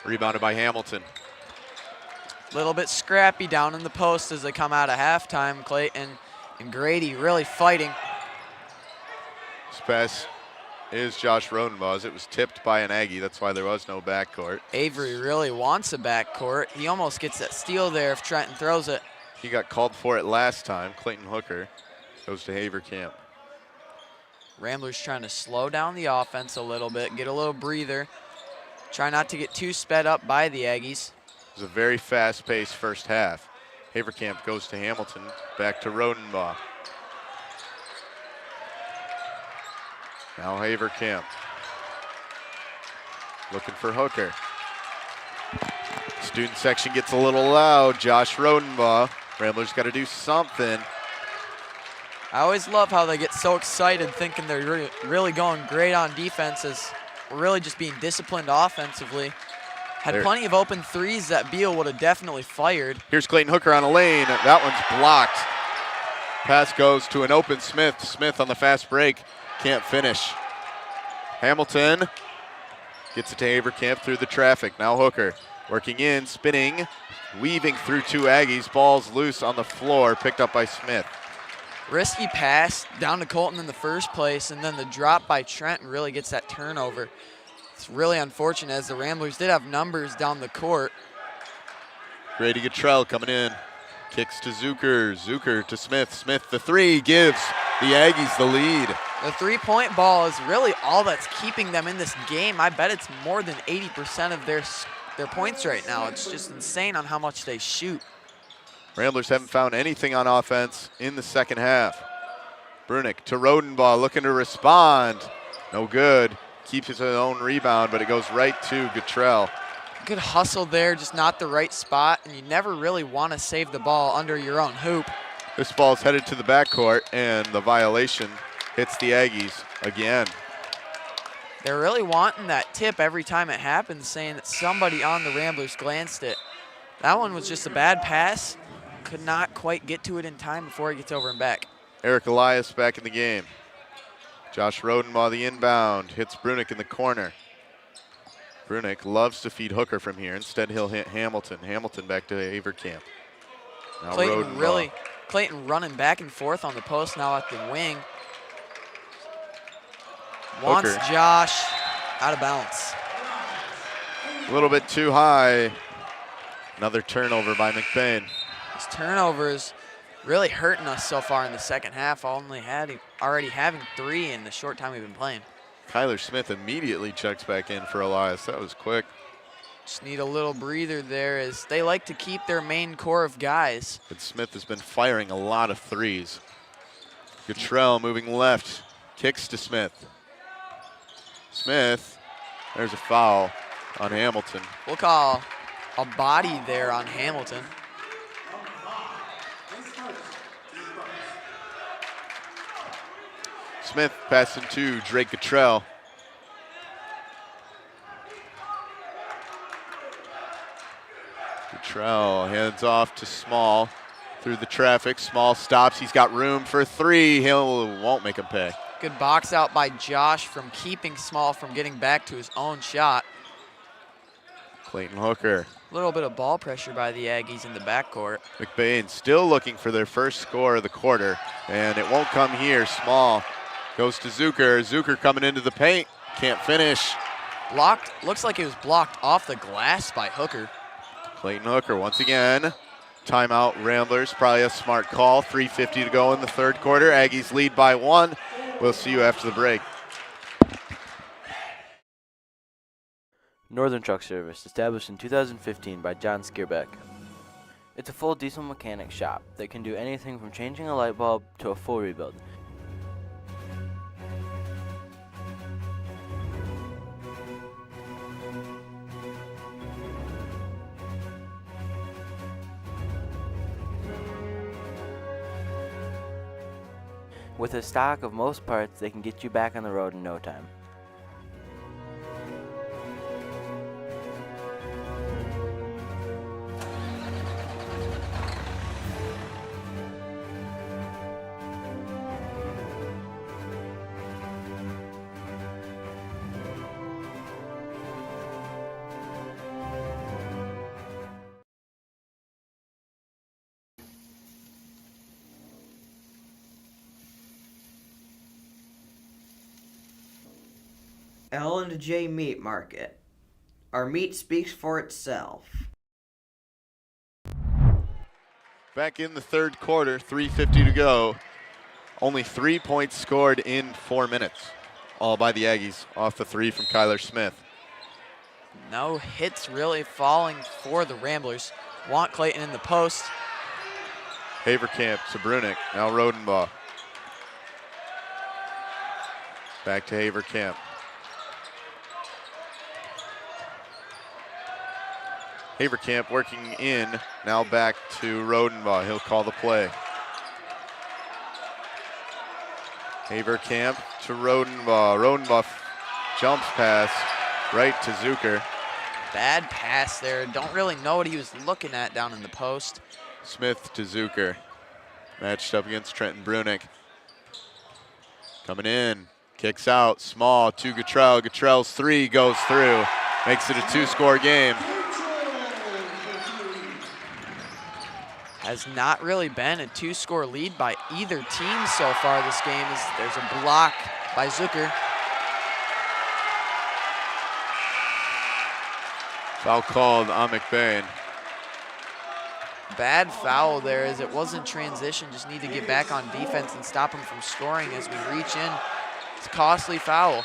Rebounded by Hamilton. Little bit scrappy down in the post as they come out of halftime. Clayton and Grady really fighting. This pass is Josh Rodenbaugh's. It was tipped by an Aggie. That's why there was no backcourt. Avery really wants a backcourt. He almost gets that steal there if Trenton throws it. He got called for it last time. Clayton Hooker goes to Haverkamp. Ramblers trying to slow down the offense a little bit, get a little breather. Try not to get too sped up by the Aggies. It was a very fast-paced first half. Haverkamp goes to Hamilton, back to Rodenbaugh. Now Haverkamp. Looking for Hooker. Student section gets a little loud. Josh Rodenbaugh. Ramblers got to do something. I always love how they get so excited thinking they're really going great on defenses. We're really just being disciplined offensively. Had plenty of open threes that Beal would have definitely fired. Here's Clayton Hooker on a lane. That one's blocked. Pass goes to an open Smith. Smith on the fast break. Can't finish. Hamilton gets it to Haverkamp through the traffic. Now Hooker working in, spinning, weaving through two Aggies. Ball's loose on the floor, picked up by Smith. Risky pass down to Colton in the first place, and then the drop by Trenton really gets that turnover. It's really unfortunate as the Ramblers did have numbers down the court. Grady Guttrell coming in. Kicks to Zucker. Zucker to Smith. Smith the three gives the Aggies the lead. The three-point ball is really all that's keeping them in this game. I bet it's more than 80% of their points right now. It's just insane on how much they shoot. Ramblers haven't found anything on offense in the second half. Brunick to Rodenbaugh looking to respond. No good. Keeps his own rebound, but it goes right to Guttrell. Good hustle there, just not the right spot, and you never really want to save the ball under your own hoop. This ball's headed to the backcourt, and the violation hits the Aggies again. They're really wanting that tip every time it happens, saying that somebody on the Ramblers glanced it. That one was just a bad pass. Could not quite get to it in time before it gets over and back. Eric Elias back in the game. Josh Rodenbaugh the inbound, hits Brunick in the corner. Brunick loves to feed Hooker from here. Instead, he'll hit Hamilton. Hamilton back to Haverkamp. Now Clayton running back and forth on the post now at the wing. Wants Hooker. Josh out of bounds. A little bit too high. Another turnover by McBain. These turnovers really hurting us so far in the second half. Already having three in the short time we've been playing. Kyler Smith immediately checks back in for Elias. That was quick. Just need a little breather there as they like to keep their main core of guys. But Smith has been firing a lot of threes. Guttrell moving left, kicks to Smith. Smith, there's a foul on Hamilton. We'll call a body there on Hamilton. Smith passing to Drake Cottrell. Cottrell hands off to Small through the traffic. Small stops. He's got room for three. He won't make him pay. Good box out by Josh from keeping Small from getting back to his own shot. Clayton Hooker. A little bit of ball pressure by the Aggies in the backcourt. McBain still looking for their first score of the quarter, and it won't come here. Small goes to Zucker. Zucker coming into the paint. Can't finish. Blocked. Looks like it was blocked off the glass by Hooker. Clayton Hooker once again. Timeout Ramblers, probably a smart call. 3:50 to go in the third quarter. Aggies lead by 1. We'll see you after the break. Northern Truck Service, established in 2015 by John Skierbeck. It's a full diesel mechanic shop that can do anything from changing a light bulb to a full rebuild. With a stock of most parts, they can get you back on the road in no time. L&J Meat Market. Our meat speaks for itself. Back in the third quarter, 3:50 to go. Only 3 points scored in 4 minutes. All by the Aggies off the three from Kyler Smith. No hits really falling for the Ramblers. Want Clayton in the post. Haverkamp to Brunick. Now Rodenbaugh. Back to Haverkamp. Haverkamp working in, now back to Rodenbaugh. He'll call the play. Haverkamp to Rodenbaugh. Rodenbaugh jumps pass right to Zucker. Bad pass there. Don't really know what he was looking at down in the post. Smith to Zucker. Matched up against Trenton Brunick. Coming in, kicks out, Small to Cottrell. Cottrell's three goes through. Makes it a 2-score game. Has not really been a 2-score lead by either team so far this game. There's a block by Zucker. Foul called on McBain. Bad foul there as it wasn't transition. Just need to get back on defense and stop him from scoring as we reach in. It's a costly foul.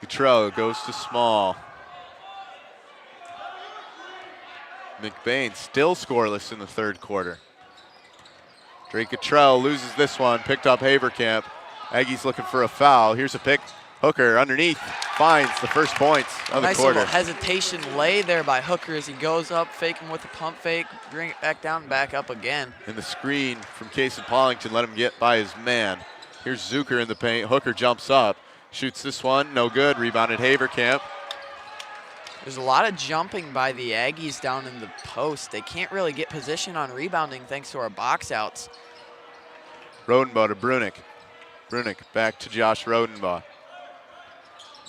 Cottrell goes to Small. McBain still scoreless in the third quarter. Drake Cottrell loses this one, picked up Haverkamp. Aggies looking for a foul. Here's a pick. Hooker underneath, finds the first points of the nice quarter. Little hesitation lay there by Hooker as he goes up, faking with a pump fake, bring it back down and back up again. And the screen from Casey Pollington let him get by his man. Here's Zucker in the paint. Hooker jumps up, shoots this one, no good. Rebounded Haverkamp. There's a lot of jumping by the Aggies down in the post. They can't really get position on rebounding thanks to our box outs. Rodenbaugh to Brunick. Brunick back to Josh Rodenbaugh.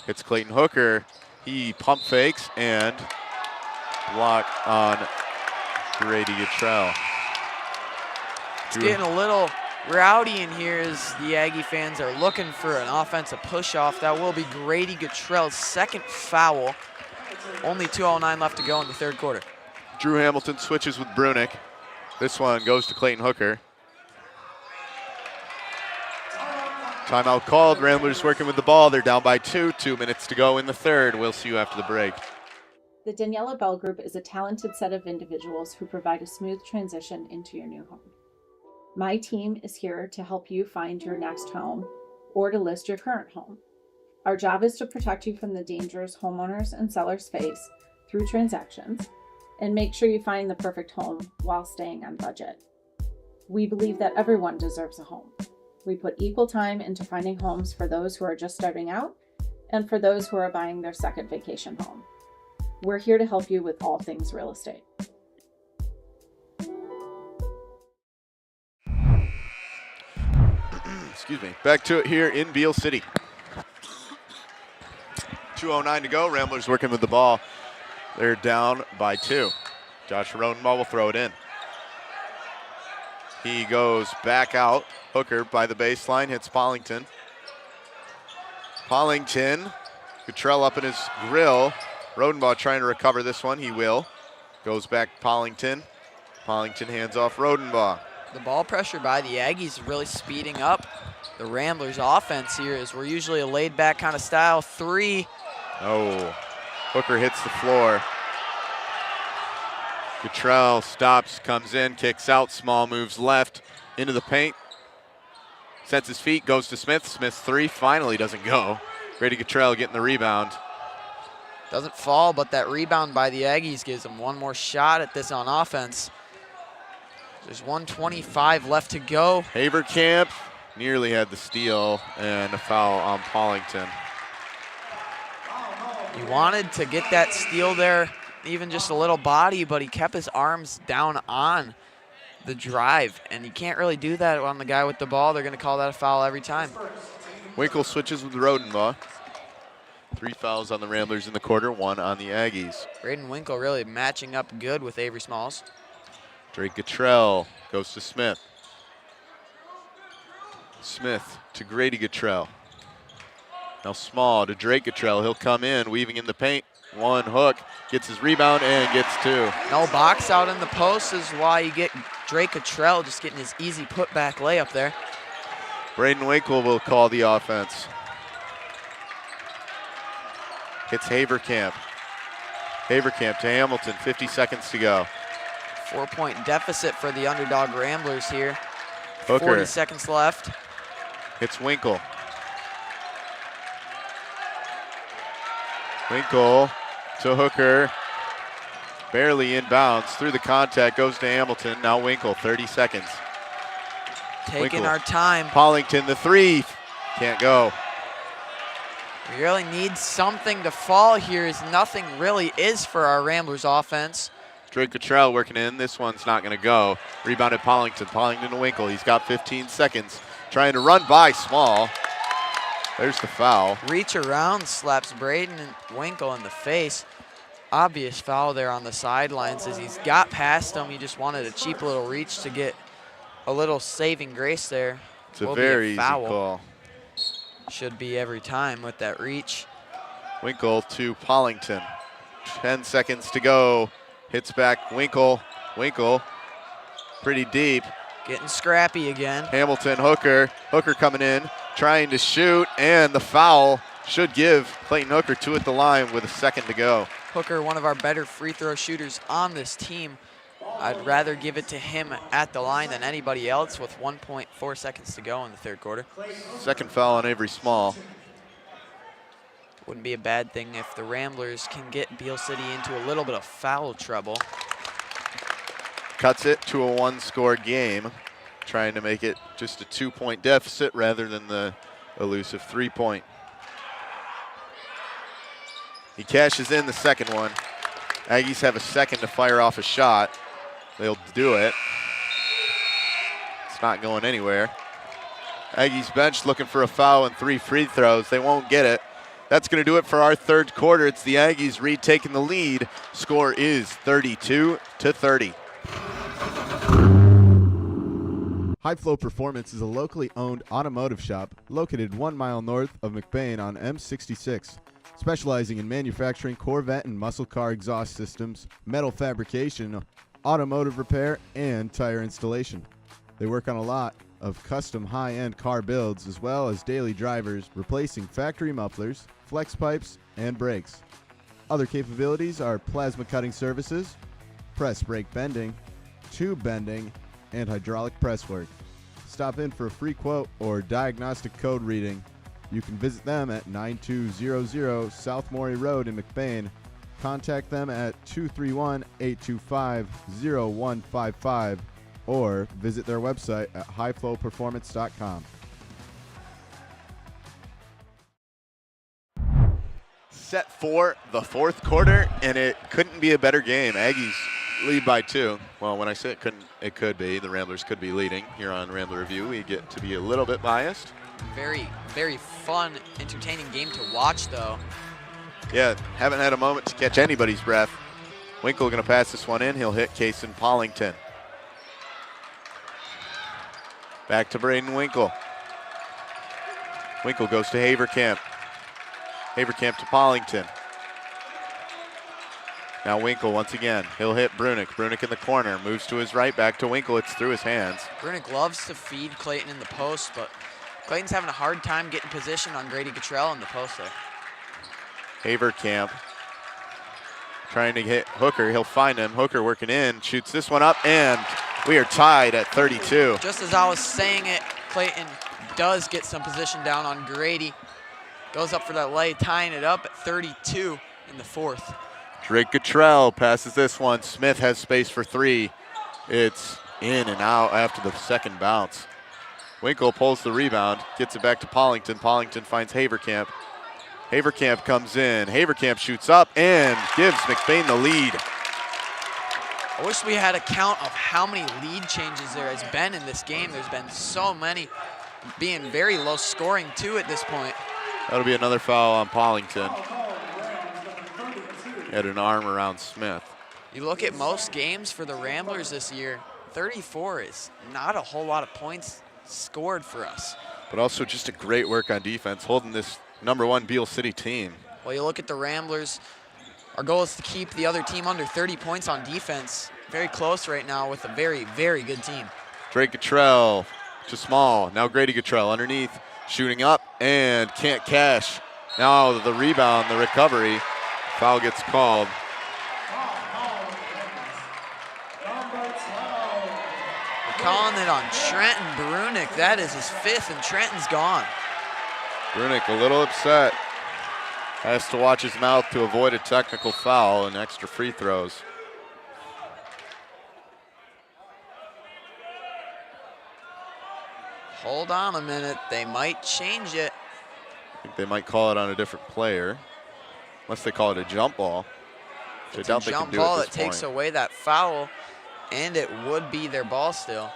Hits Clayton Hooker. He pump fakes and block on Grady Cottrell. It's getting a little rowdy in here as the Aggie fans are looking for an offensive push-off. That will be Grady Cottrell's second foul. Only 2:09 left to go in the third quarter. Drew Hamilton switches with Brunick. This one goes to Clayton Hooker. Timeout called. Ramblers working with the ball. They're down by 2. 2 minutes to go in the third. We'll see you after the break. The Daniela Bell Group is a talented set of individuals who provide a smooth transition into your new home. My team is here to help you find your next home or to list your current home. Our job is to protect you from the dangers homeowners and sellers face through transactions, and make sure you find the perfect home while staying on budget. We believe that everyone deserves a home. We put equal time into finding homes for those who are just starting out and for those who are buying their second vacation home. We're here to help you with all things real estate. Excuse me. Back to it here in Beal City. 2:09 to go. Ramblers working with the ball. They're down by 2. Josh Rodenbaugh will throw it in. He goes back out. Hooker by the baseline, hits Pollington. Cottrell up in his grill. Rodenbaugh trying to recover this one. He will. Goes back Pollington. Pollington hands off Rodenbaugh. The ball pressure by the Aggies is really speeding up the Ramblers offense here, as we're usually a laid-back kind of style. 3. Oh, Hooker hits the floor. Cottrell stops, comes in, kicks out, Small moves left into the paint. Sets his feet, goes to Smith. Smith 3 finally doesn't go. Grady Cottrell getting the rebound. Doesn't fall, but that rebound by the Aggies gives them one more shot at this on offense. There's 1:25 left to go. Haverkamp nearly had the steal and a foul on Pollington. He wanted to get that steal there, even just a little body, but he kept his arms down on the drive, and you can't really do that on the guy with the ball. They're going to call that a foul every time. Winkle switches with Rodenbaugh. 3 fouls on the Ramblers in the quarter, 1 on the Aggies. Braden Winkle really matching up good with Avery Smalls. Drake Cottrell goes to Smith. Smith to Grady Cottrell. Now Small to Drake Cottrell. He'll come in, weaving in the paint. 1 hook, gets his rebound and gets 2. No box out in the post is why you get Drake Cottrell just getting his easy putback layup there. Braden Winkle will call the offense. Hits Haverkamp. Haverkamp to Hamilton, 50 seconds to go. 4-point deficit for the underdog Ramblers here. Hooker. 40 seconds left. Hits Winkle. Winkle to Hooker. Barely inbounds. Through the contact, goes to Hamilton. Now Winkle, 30 seconds. Taking Winkle. our time. Pollington, the 3. Can't go. We really need something to fall here, as nothing really is for our Ramblers offense. Drake Cottrell working in. This one's not going to go. Rebounded Pollington. Pollington to Winkle. He's got 15 seconds. Trying to run by Small. There's the foul. Reach around, slaps Braden and Winkle in the face. Obvious foul there on the sidelines as he's got past him. He just wanted a cheap little reach to get a little saving grace there. It's a very easy call. Should be every time with that reach. Winkle to Pollington. 10 seconds to go. Hits back Winkle. Winkle pretty deep. Getting scrappy again. Hamilton, Hooker. Hooker coming in, trying to shoot, and the foul should give Clayton Hooker 2 at the line with a second to go. Hooker, one of our better free throw shooters on this team. I'd rather give it to him at the line than anybody else with 1.4 seconds to go in the third quarter. Second foul on Avery Small. Wouldn't be a bad thing if the Ramblers can get Beal City into a little bit of foul trouble. Cuts it to a 1-score game, trying to make it just a 2-point deficit rather than the elusive 3-point. He cashes in the second one. Aggies have a second to fire off a shot. They'll do it. It's not going anywhere. Aggies bench looking for a foul and 3 free throws. They won't get it. That's going to do it for our third quarter. It's the Aggies retaking the lead. Score is 32-30. High Flow Performance is a locally owned automotive shop located 1 mile north of McBain on M66, specializing in manufacturing Corvette and muscle car exhaust systems, metal fabrication, automotive repair, and tire installation. They work on a lot of custom high-end car builds as well as daily drivers, replacing factory mufflers, flex pipes, and brakes. Other capabilities are plasma cutting services, press brake bending, tube bending, and hydraulic press work. Stop in for a free quote or diagnostic code reading. You can visit them at 9200 South Morey Road in McBain Contact them at 231-825-0155 or visit their website at highflowperformance.com. Set for the fourth quarter, and it couldn't be a better game. Aggies lead by 2. Well, when I say it couldn't, it could be. The Ramblers could be leading here on Rambler Review. We get to be a little bit biased. Very, very fun, entertaining game to watch, though. Yeah, haven't had a moment to catch anybody's breath. Winkle going to pass this one in. He'll hit Kason Pollington. Back to Braden Winkle. Winkle goes to Haverkamp. Haverkamp to Pollington. Now Winkle once again. He'll hit Brunick. Brunick in the corner. Moves to his right. Back to Winkle. It's through his hands. Brunick loves to feed Clayton in the post, but Clayton's having a hard time getting position on Grady Cottrell in the post there. Haverkamp trying to hit Hooker. He'll find him. Hooker working in. Shoots this one up, and we are tied at 32. Just as I was saying it, Clayton does get some position down on Grady. Goes up for that lay, tying it up at 32 in the fourth. Drake Cottrell passes this one. Smith has space for 3. It's in and out after the second bounce. Winkle pulls the rebound, gets it back to Pollington. Pollington finds Haverkamp. Haverkamp comes in. Haverkamp shoots up and gives McBain the lead. I wish we had a count of how many lead changes there has been in this game. There's been so many, being very low scoring too at this point. That'll be another foul on Pollington. Had an arm around Smith. You look at most games for the Ramblers this year, 34 is not a whole lot of points scored for us. But also just a great work on defense, holding this #1 Beal City team. Well, you look at the Ramblers, our goal is to keep the other team under 30 points on defense. Very close right now with a very, very good team. Drake Cottrell to Small. Now Grady Cottrell underneath, shooting up and can't cash. Now the rebound, the recovery. Foul gets called. We're calling it on Trenton Brunick. That is his 5th, and Trenton's gone. Brunick a little upset. Has to watch his mouth to avoid a technical foul and extra free throws. Hold on a minute, they might change it. I think they might call it on a different player, unless they call it a jump ball. Which I doubt they can do at this point. Jump ball that takes away that foul, and it would be their ball still.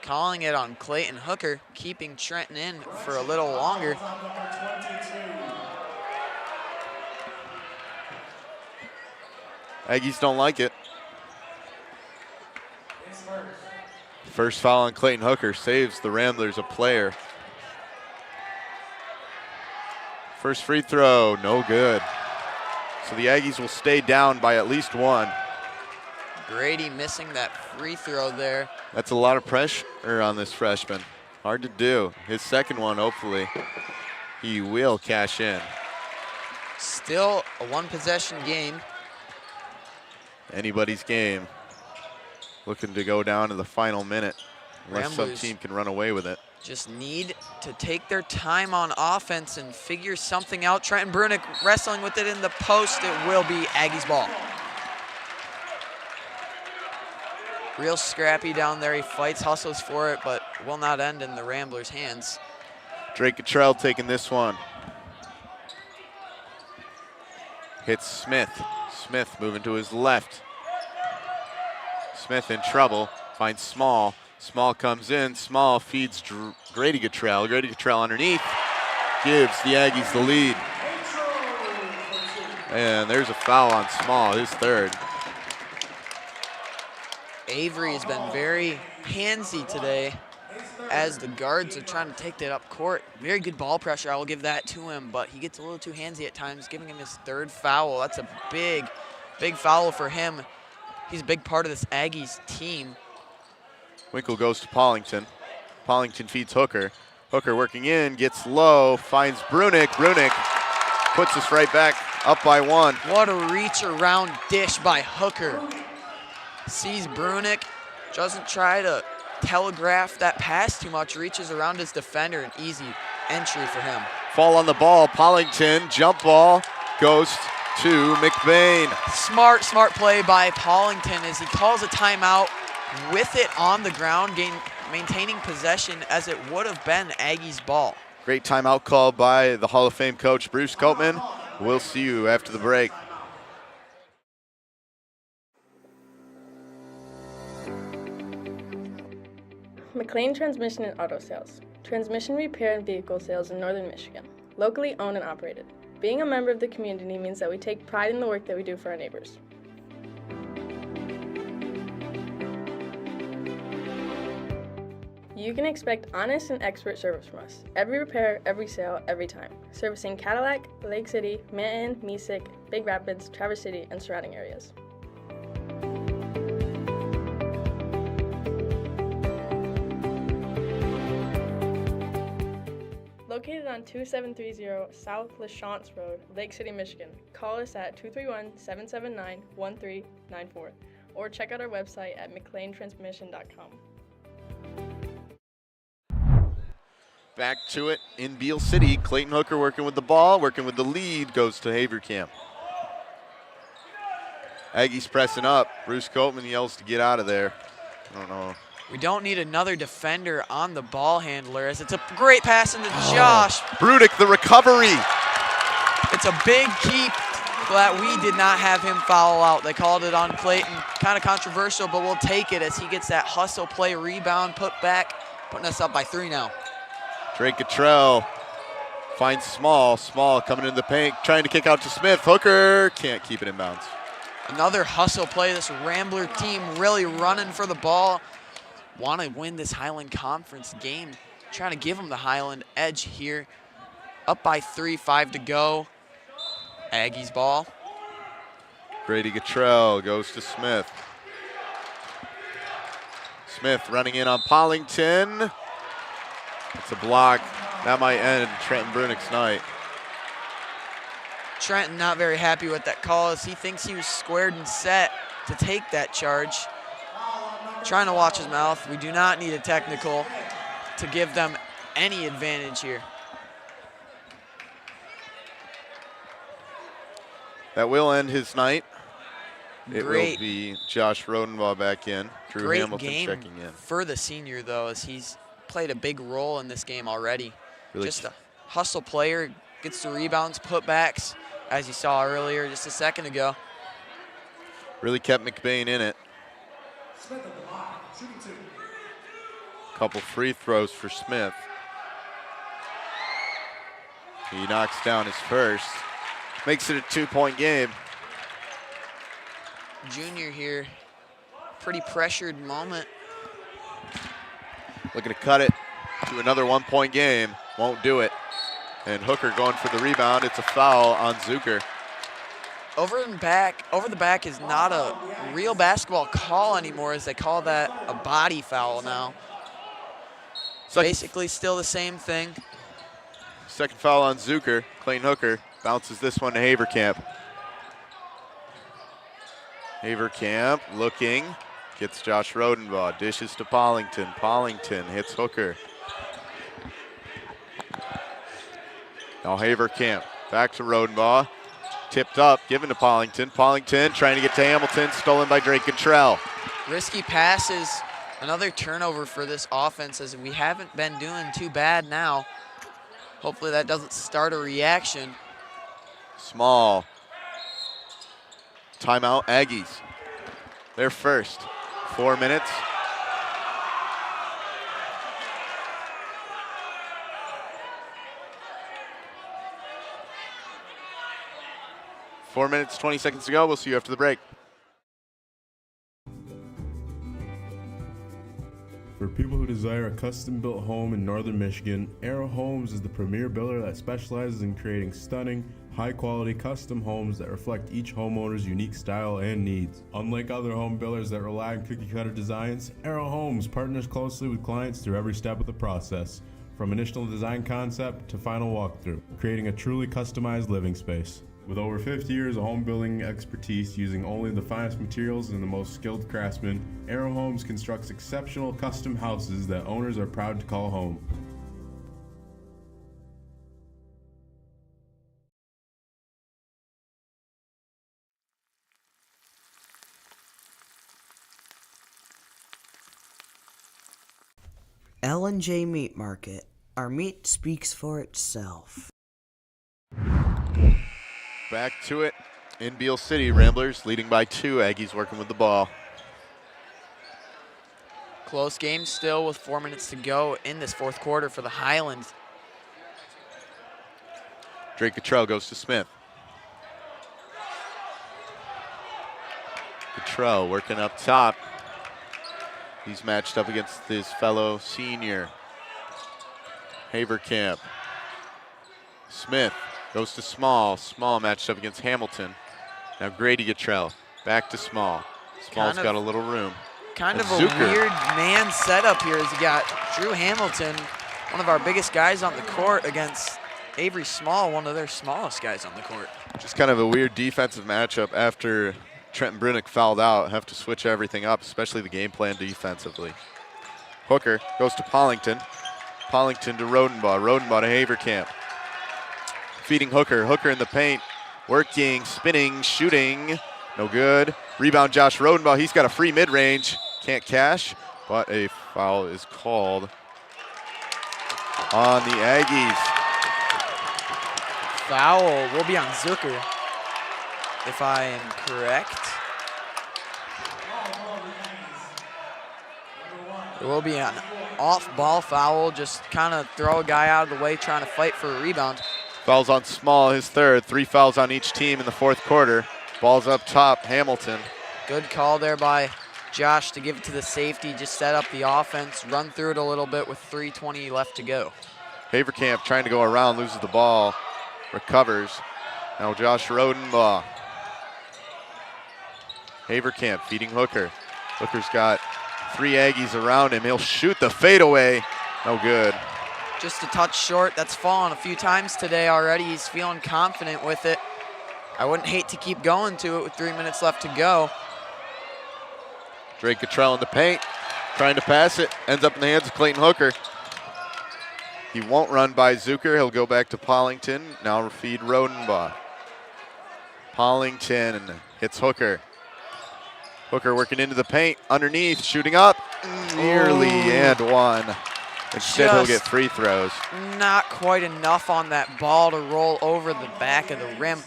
Calling it on Clayton Hooker, keeping Trenton in for a little longer. Aggies don't like it. First foul on Clayton Hooker saves the Ramblers a player. First free throw, no good. So the Aggies will stay down by at least 1. Grady missing that free throw there. That's a lot of pressure on this freshman. Hard to do. His second one, hopefully, he will cash in. Still a 1-possession game. Anybody's game. Looking to go down to the final minute, unless Ramblers some team can run away with it. Just need to take their time on offense and figure something out. Trenton Brunick wrestling with it in the post. It will be Aggies ball. Real scrappy down there. He fights, hustles for it, but will not end in the Ramblers' hands. Drake Cottrell taking this one. Hits Smith. Smith moving to his left. Smith in trouble, finds Small. Small comes in, Small feeds Grady Cottrell. Grady Cottrell underneath, gives the Aggies the lead. And there's a foul on Small, his 3rd. Avery has been very handsy today as the guards are trying to take that up court. Very good ball pressure, I will give that to him, but he gets a little too handsy at times, giving him his 3rd foul. That's a big, big foul for him. He's a big part of this Aggies team. Winkle goes to Pollington. Pollington feeds Hooker. Hooker working in, gets low, finds Brunick. Brunick puts us right back up by 1. What a reach around dish by Hooker. Sees Brunick, doesn't try to telegraph that pass too much, reaches around his defender, an easy entry for him. Fall on the ball, Pollington, jump ball, goes to McBain. Smart play by Paulington as he calls a timeout with it on the ground, maintaining possession as it would have been Aggie's ball. Great timeout call by the Hall of Fame coach, Bruce Copeman. We'll see you after the break. McLain Transmission and Auto Sales. Transmission repair and vehicle sales in Northern Michigan. Locally owned and operated. Being a member of the community means that we take pride in the work that we do for our neighbors. You can expect honest and expert service from us. Every repair, every sale, every time. Servicing Cadillac, Lake City, Manton, Mesick, Big Rapids, Traverse City, and surrounding areas. Located on 2730 South LaChance Road, Lake City, Michigan. Call us at 231-779-1394 or check out our website at mclaintransmission.com. Back to it in Beal City. Clayton Hooker working with the ball, working with the lead, goes to Avetyan. Aggies pressing up. Bruce Copeman yells to get out of there. I don't know. We don't need another defender on the ball handler as it's a great pass into Josh. Brudick, the recovery. It's a big keep that we did not have him foul out. They called it on Clayton. Kind of controversial, but we'll take it as he gets that hustle play, rebound, put back, putting us up by 3 now. Drake Cottrell finds Small. Small coming into the paint, trying to kick out to Smith. Hooker can't keep it in bounds. Another hustle play. This Rambler team really running for the ball. Want to win this Highland Conference game. Trying to give them the Highland edge here. Up by 3, 5 to go. Aggies ball. Grady Cottrell goes to Smith. Smith running in on Paulington. It's a block. That might end Trenton Brunick's night. Trenton not very happy with that call as he thinks he was squared and set to take that charge. Trying to watch his mouth. We do not need a technical to give them any advantage here. That will end his night. It Great. will be Josh Rodenbaugh back in. Drew Great Hamilton game checking in. for the senior, though, as he's played a big role in this game already. Really Just a hustle player, gets the rebounds, putbacks, as you saw earlier just a second ago. Really kept McBain in it. Couple free throws for Smith. He knocks down his first. Makes it a 2-point game. Junior here, pretty pressured moment. Looking to cut it to another 1-point game. Won't do it. And Hooker going for the rebound. It's a foul on Zucker. Over the back is not a real basketball call anymore, as they call that a body foul now. Basically still the same thing. Second foul on Zucker. Clayton Hooker bounces this one to Haverkamp. Haverkamp looking, gets Josh Rodenbaugh, dishes to Paulington. Paulington hits Hooker. Now Haverkamp back to Rodenbaugh. Tipped up, given to Paulington. Paulington trying to get to Hamilton, stolen by Drake Cottrell. Risky passes, another turnover for this offense, as we haven't been doing too bad now. Hopefully that doesn't start a reaction. Small. Timeout, Aggies. They're first. 4 minutes. Four minutes, 20 seconds to go. We'll see you after the break. For people who desire a custom-built home in northern Michigan, Arrow Homes is the premier builder that specializes in creating stunning, high-quality custom homes that reflect each homeowner's unique style and needs. Unlike other home builders that rely on cookie-cutter designs, Arrow Homes partners closely with clients through every step of the process, from initial design concept to final walkthrough, creating a truly customized living space. With over 50 years of home building expertise using only the finest materials and the most skilled craftsmen, Arrow Homes constructs exceptional custom houses that owners are proud to call home. L&J Meat Market. Our meat speaks for itself. Back to it in Beal City. Ramblers leading by 2. Aggies working with the ball. Close game still with 4 minutes to go in this fourth quarter for the Highlands. Drake Cottrell goes to Smith. Cottrell working up top. He's matched up against his fellow senior, Haverkamp. Smith goes to Small. Small matched up against Hamilton. Now Grady Cottrell back to Small. Small's got a little room. Kind of Zucker. a weird man setup here as you got Drew Hamilton, one of our biggest guys on the court, against Avery Small, one of their smallest guys on the court. Just kind of a weird defensive matchup after Trenton Brunick fouled out. Have to switch everything up, especially the game plan defensively. Hooker goes to Pollington. Pollington to Rodenbaugh. Rodenbaugh to Haverkamp. Feeding Hooker. Hooker in the paint. Working, spinning, shooting. No good. Rebound Josh Rodenbaugh. He's got a free mid-range. Can't cash, but a foul is called on the Aggies. Foul will be on Zucker, if I am correct. It will be an off-ball foul, just kind of throw a guy out of the way trying to fight for a rebound. Fouls on Small, his third. 3 fouls on each team in the fourth quarter. Ball's up top, Hamilton. Good call there by Josh to give it to the safety, just set up the offense, run through it a little bit with 3:20 left to go. Haverkamp trying to go around, loses the ball, recovers. Now Josh Rodenbaugh. Haverkamp feeding Hooker. Hooker's got 3 Aggies around him. He'll shoot the fadeaway. No good. Just a touch short. That's fallen a few times today already. He's feeling confident with it. I wouldn't hate to keep going to it with 3 minutes left to go. Drake Cottrell in the paint, trying to pass it. Ends up in the hands of Clayton Hooker. He won't run by Zucker. He'll go back to Pollington. Now feed Rodenbaugh. Pollington hits Hooker. Hooker working into the paint, underneath, shooting up, nearly and one. Instead, he'll get free throws. Not quite enough on that ball to roll over the back of the rim.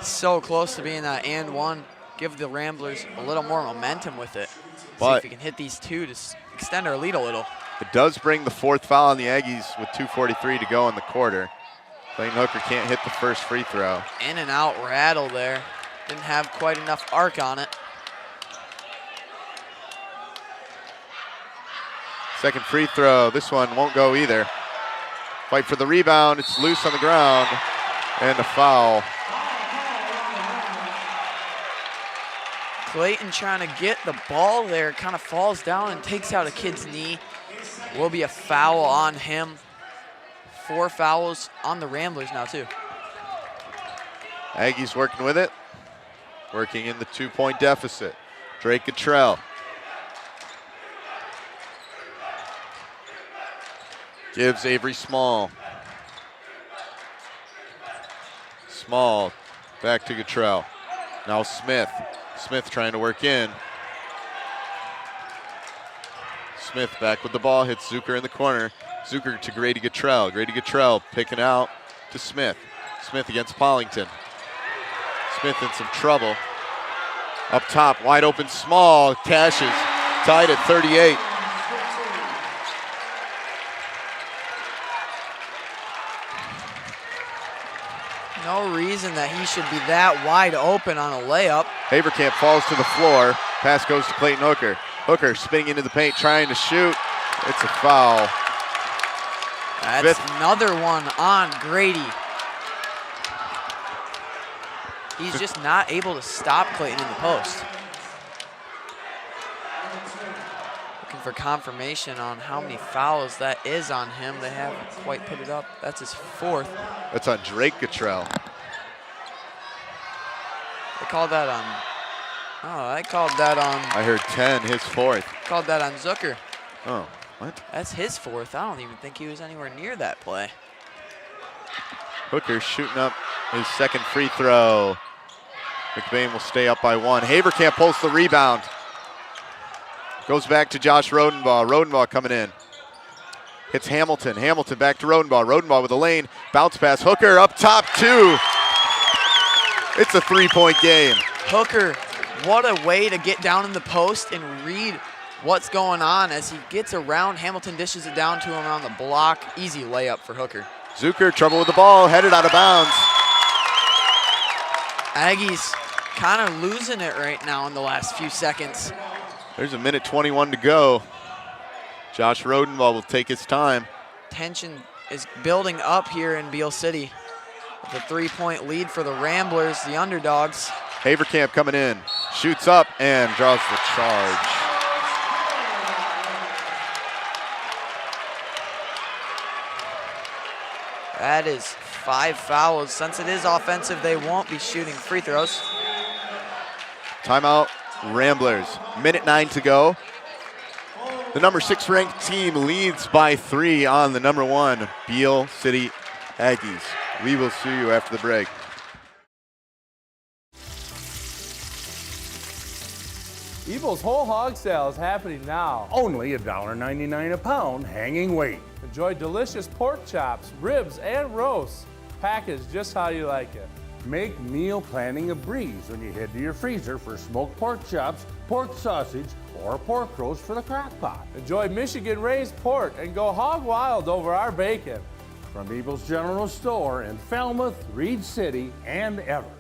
So close to being that and one. Give the Ramblers a little more momentum with it. See if we can hit these 2 to extend our lead a little. It does bring the 4th foul on the Aggies with 2:43 to go in the quarter. Clayton Hooker can't hit the first free throw. In and out rattle there. Didn't have quite enough arc on it. Second free throw. This one won't go either. Fight for the rebound. It's loose on the ground. And a foul. Clayton trying to get the ball there, kind of falls down and takes out a kid's knee. Will be a foul on him. 4 fouls on the Ramblers now too. Aggies working with it. Working in the 2-point deficit. Drake Cottrell. Gives Avery Small. Small back to Cottrell. Now Smith. Smith trying to work in. Smith back with the ball, hits Zucker in the corner. Zucker to Grady Cottrell. Grady Cottrell picking out to Smith. Smith against Pollington. Smith in some trouble. Up top, wide open Small, cashes. Tied at 38. No reason that he should be that wide open on a layup. Haverkamp falls to the floor. Pass goes to Clayton Hooker. Hooker spinning into the paint, trying to shoot. It's a foul. That's another one on Grady. He's just not able to stop Clayton in the post. Looking for confirmation on how many fouls that is on him. They haven't quite put it up. That's his 4th. That's on Drake Cottrell. They called that on, I called that on. I heard 10, his 4th. Called that on Zucker. Oh, what? That's his 4th. I don't even think he was anywhere near that play. Hooker shooting up his second free throw. McBain will stay up by 1. Haverkamp pulls the rebound. Goes back to Josh Rodenbaugh. Rodenbaugh coming in. Hits Hamilton. Hamilton back to Rodenbaugh. Rodenbaugh with a lane. Bounce pass. Hooker up top, 2. It's a 3-point game. Hooker, what a way to get down in the post and read what's going on as he gets around. Hamilton dishes it down to him on the block. Easy layup for Hooker. Zucker, trouble with the ball, headed out of bounds. Aggies kind of losing it right now in the last few seconds. There's a minute 21 to go. Josh Rodenbaugh will take his time. Tension is building up here in Beal City. With a 3-point lead for the Ramblers, the underdogs. Haverkamp coming in, shoots up and draws the charge. That is 5 fouls. Since it is offensive, they won't be shooting free throws. Timeout, Ramblers. Minute 9 to go. The number 6 ranked team leads by 3 on the number 1 Beal City Aggies. We will see you after the break. Evil's whole hog sale is happening now. Only $1.99 a pound, hanging weight. Enjoy delicious pork chops, ribs, and roasts. Packaged just how you like it. Make meal planning a breeze when you head to your freezer for smoked pork chops, pork sausage, or pork roast for the crock pot. Enjoy Michigan-raised pork and go hog wild over our bacon. From Evil's General Store in Falmouth, Reed City, and Everett.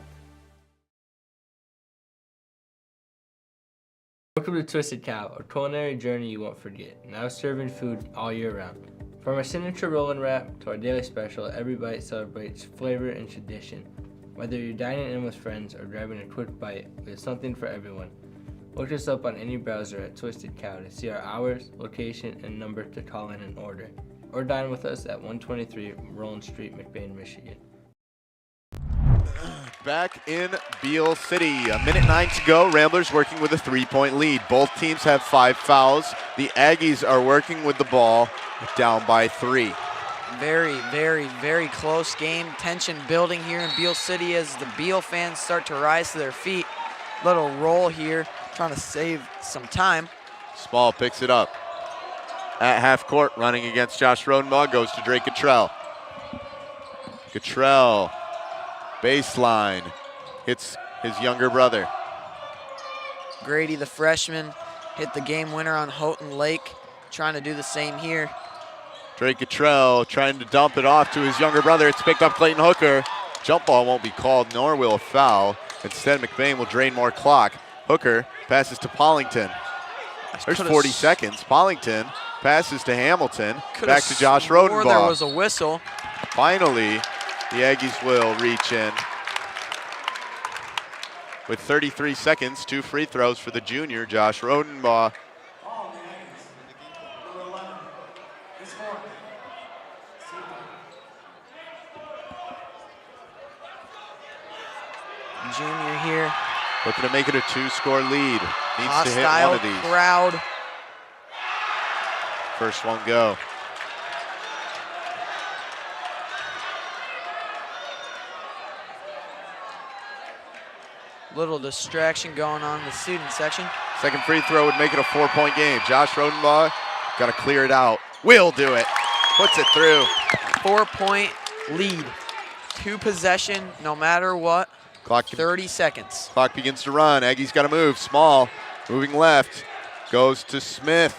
Welcome to Twisted Cow, a culinary journey you won't forget. Now serving food all year round. From our signature roll and wrap to our daily special, every bite celebrates flavor and tradition. Whether you're dining in with friends or grabbing a quick bite, we have something for everyone. Look us up on any browser at Twisted Cow to see our hours, location, and number to call in and order. Or dine with us at 123 Roland Street, McBain, Michigan. Back in Beal City, a minute 9 to go. Ramblers working with a 3-point lead. Both teams have 5 fouls. The Aggies are working with the ball, down by 3. Very, very, very close game. Tension building here in Beal City as the Beal fans start to rise to their feet. Little roll here, trying to save some time. Small picks it up. At half court, running against Josh Rodenbaugh, goes to Drake Cottrell. Cottrell, baseline, hits his younger brother. Grady, the freshman, hit the game winner on Houghton Lake, trying to do the same here. Drake Cottrell trying to dump it off to his younger brother. It's picked up Clayton Hooker. Jump ball won't be called, nor will a foul. Instead, McBain will drain more clock. Hooker passes to Pollington. There's 40 seconds. Pollington passes to Hamilton. Back to Josh Rodenbaugh. There was a whistle. Finally, the Aggies will reach in. With 33 seconds, 2 free throws for the junior, Josh Rodenbaugh. Junior here. Looking to make it a 2-score lead. Needs Hostile to hit one of these. Crowd. First one go. Little distraction going on in the student section. Second free throw would make it a 4-point game. Josh Rodenbaugh got to clear it out. Will do it. Puts it through. 4-point lead. 2 possession, no matter what. Clock 30 seconds. Clock begins to run. Aggies got to move. Small, moving left. Goes to Smith.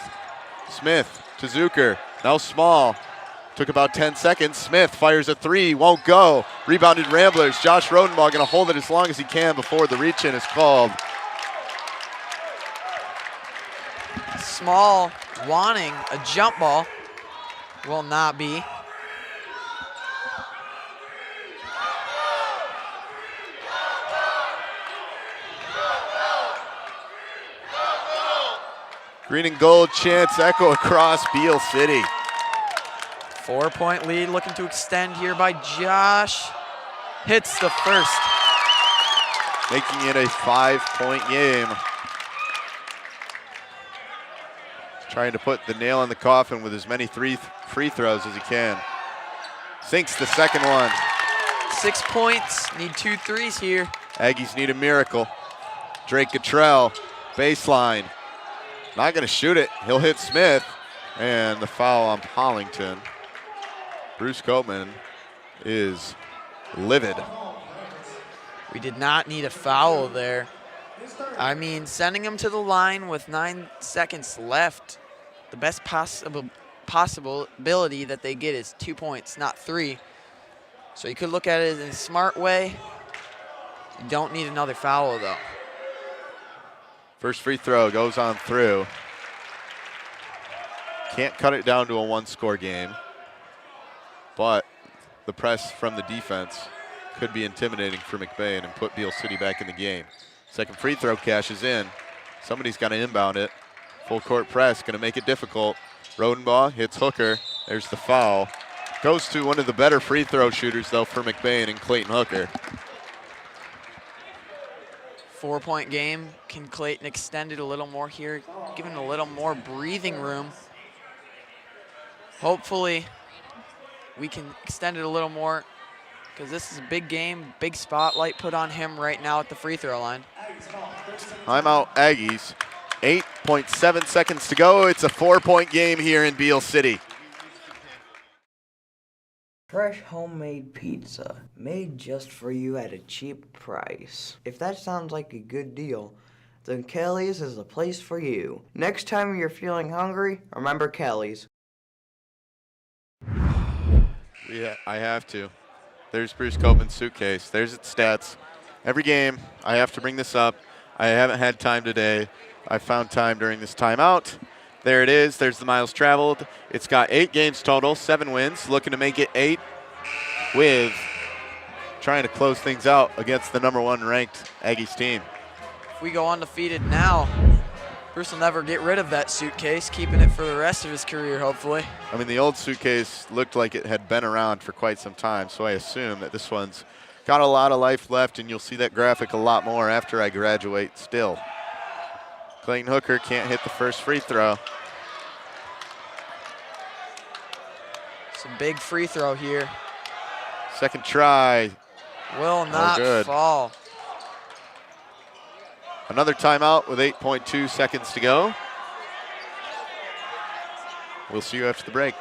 Smith to Zucker. Now Small. Took about 10 seconds. Smith fires a 3. Won't go. Rebounded Ramblers. Josh Rodenbaugh going to hold it as long as he can before the reach-in is called. Small wanting a jump ball. Will not be. Green and gold chants echo across Beal City. 4-point lead looking to extend here by Josh. Hits the first. Making it a 5-point game. Trying to put the nail in the coffin with as many free throws as he can. Sinks the second one. 6 points, need 2 threes here. Aggies need a miracle. Drake Cottrell, baseline. Not gonna shoot it, he'll hit Smith. And the foul on Hollington. Bruce Copeman is livid. We did not need a foul there. I mean, sending him to the line with 9 seconds left, the best possibility that they get is 2 points, not 3. So you could look at it in a smart way. You don't need another foul, though. First free throw goes on through. Can't cut it down to a one-score game, but the press from the defense could be intimidating for McBain and put Beal City back in the game. Second free throw cashes in. Somebody's got to inbound it. Full court press, going to make it difficult. Rodenbaugh hits Hooker. There's the foul. Goes to one of the better free throw shooters, though, for McBain and Clayton Hooker. 4-point game. Can Clayton extend it a little more here? Give him a little more breathing room. Hopefully, we can extend it a little more because this is a big game, big spotlight put on him right now at the free throw line. Timeout Aggies. 8.7 seconds to go. It's a 4-point game here in Beal City. Fresh homemade pizza, made just for you at a cheap price. If that sounds like a good deal, then Kelly's is the place for you. Next time you're feeling hungry, remember Kelly's. Yeah, I have to. There's Bruce Copeman's suitcase. There's its stats. Every game, I have to bring this up. I haven't had time today. I found time during this timeout. There it is. There's the miles traveled. It's got 8 games total, 7 wins. Looking to make it 8 with trying to close things out against the #1 ranked Aggies team. If we go undefeated now, Bruce will never get rid of that suitcase, keeping it for the rest of his career, hopefully. I mean, the old suitcase looked like it had been around for quite some time, so I assume that this one's got a lot of life left, and you'll see that graphic a lot more after I graduate still. Clayton Hooker can't hit the first free throw. It's a big free throw here. Second try. Will not fall. Another timeout with 8.2 seconds to go. We'll see you after the break.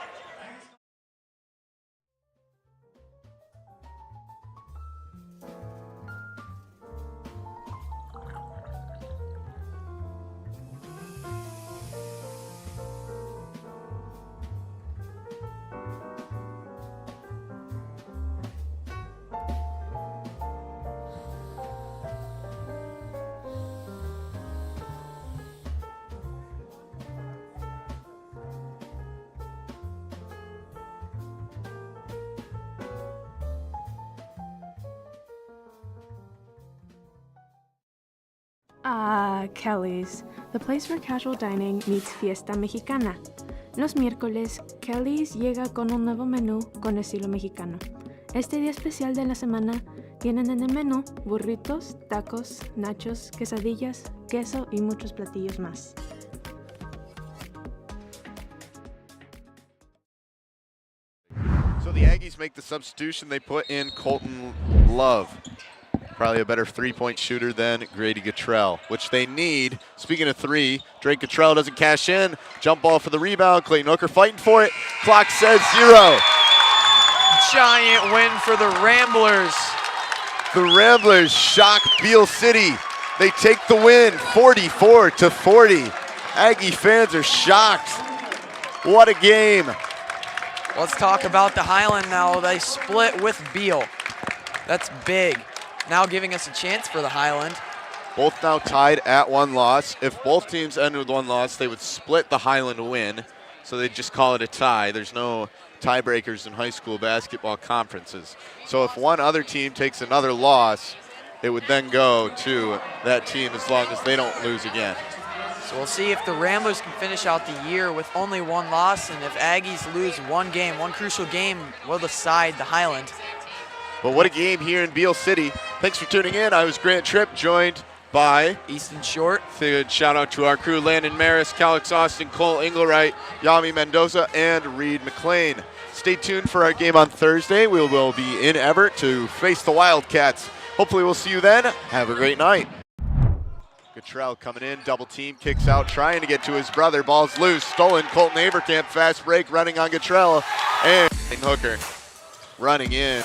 Kelly's, the place where casual dining meets fiesta mexicana. Los miércoles, Kelly's llega con un nuevo menú con estilo mexicano. Este día especial de la semana tienen en el menú burritos, tacos, nachos, quesadillas, queso y muchos platillos más. So the Aggies make the substitution. They put in Colton Love. Probably a better three-point shooter than Grady Guttrell, which they need. Speaking of 3, Drake Guttrell doesn't cash in. Jump ball for the rebound. Clayton Hooker fighting for it. Clock says 0. Giant win for the Ramblers. The Ramblers shock Beal City. They take the win, 44-40. Aggie fans are shocked. What a game. Let's talk about the Highland now. They split with Beal. That's big. Now giving us a chance for the Highland. Both now tied at 1 loss. If both teams end with 1 loss, they would split the Highland win. So they'd just call it a tie. There's no tiebreakers in high school basketball conferences. So if one other team takes another loss, it would then go to that team as long as they don't lose again. So we'll see if the Ramblers can finish out the year with only 1 loss, and if Aggies lose 1 game, 1 crucial game, will decide the Highland. But what a game here in Beal City. Thanks for tuning in. I was Grant Tripp, joined by Easton Short. Good shout out to our crew, Landon Maris, Calix Austin, Cole Engelwright, Yami Mendoza, and Reed McLain. Stay tuned for our game on Thursday. We will be in Everett to face the Wildcats. Hopefully we'll see you then. Have a great night. Good Cottrell coming in, double team, kicks out, trying to get to his brother. Ball's loose, stolen. Colton Averkamp, fast break, running on Cottrell. And Hooker running in,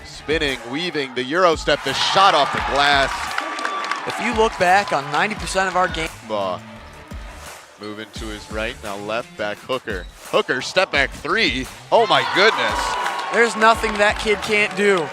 spinning, weaving, the Euro step, the shot off the glass. If you look back on 90% of our game. Moving to his right, now left, back Hooker. Hooker, step back three. Oh my goodness. There's nothing that kid can't do.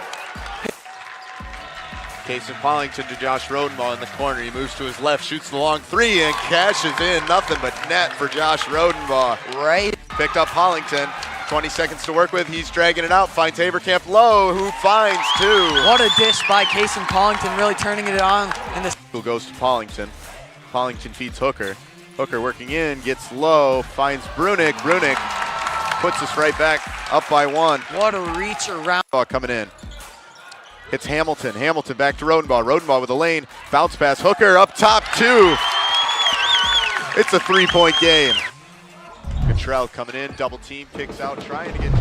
Casey Pollington to Josh Rodenbaugh in the corner. He moves to his left, shoots the long three, and cashes in. Nothing but net for Josh Rodenbaugh. Right. Picked up Pollington. 20 seconds to work with. He's dragging it out. Finds Averkamp low, who finds two. What a dish by Casey Pollington, really turning it on. And this who goes to Pollington. Pollington feeds Hooker. Hooker working in, gets low, finds Brunick. Brunick puts us right back up by one. What a reach around. Coming in. Hits Hamilton. Hamilton back to Rodenbaugh. Rodenbaugh with a lane. Bounce pass. Hooker up top, two. It's a 3-point game. Cottrell coming in. Double team. Kicks out. Trying to get...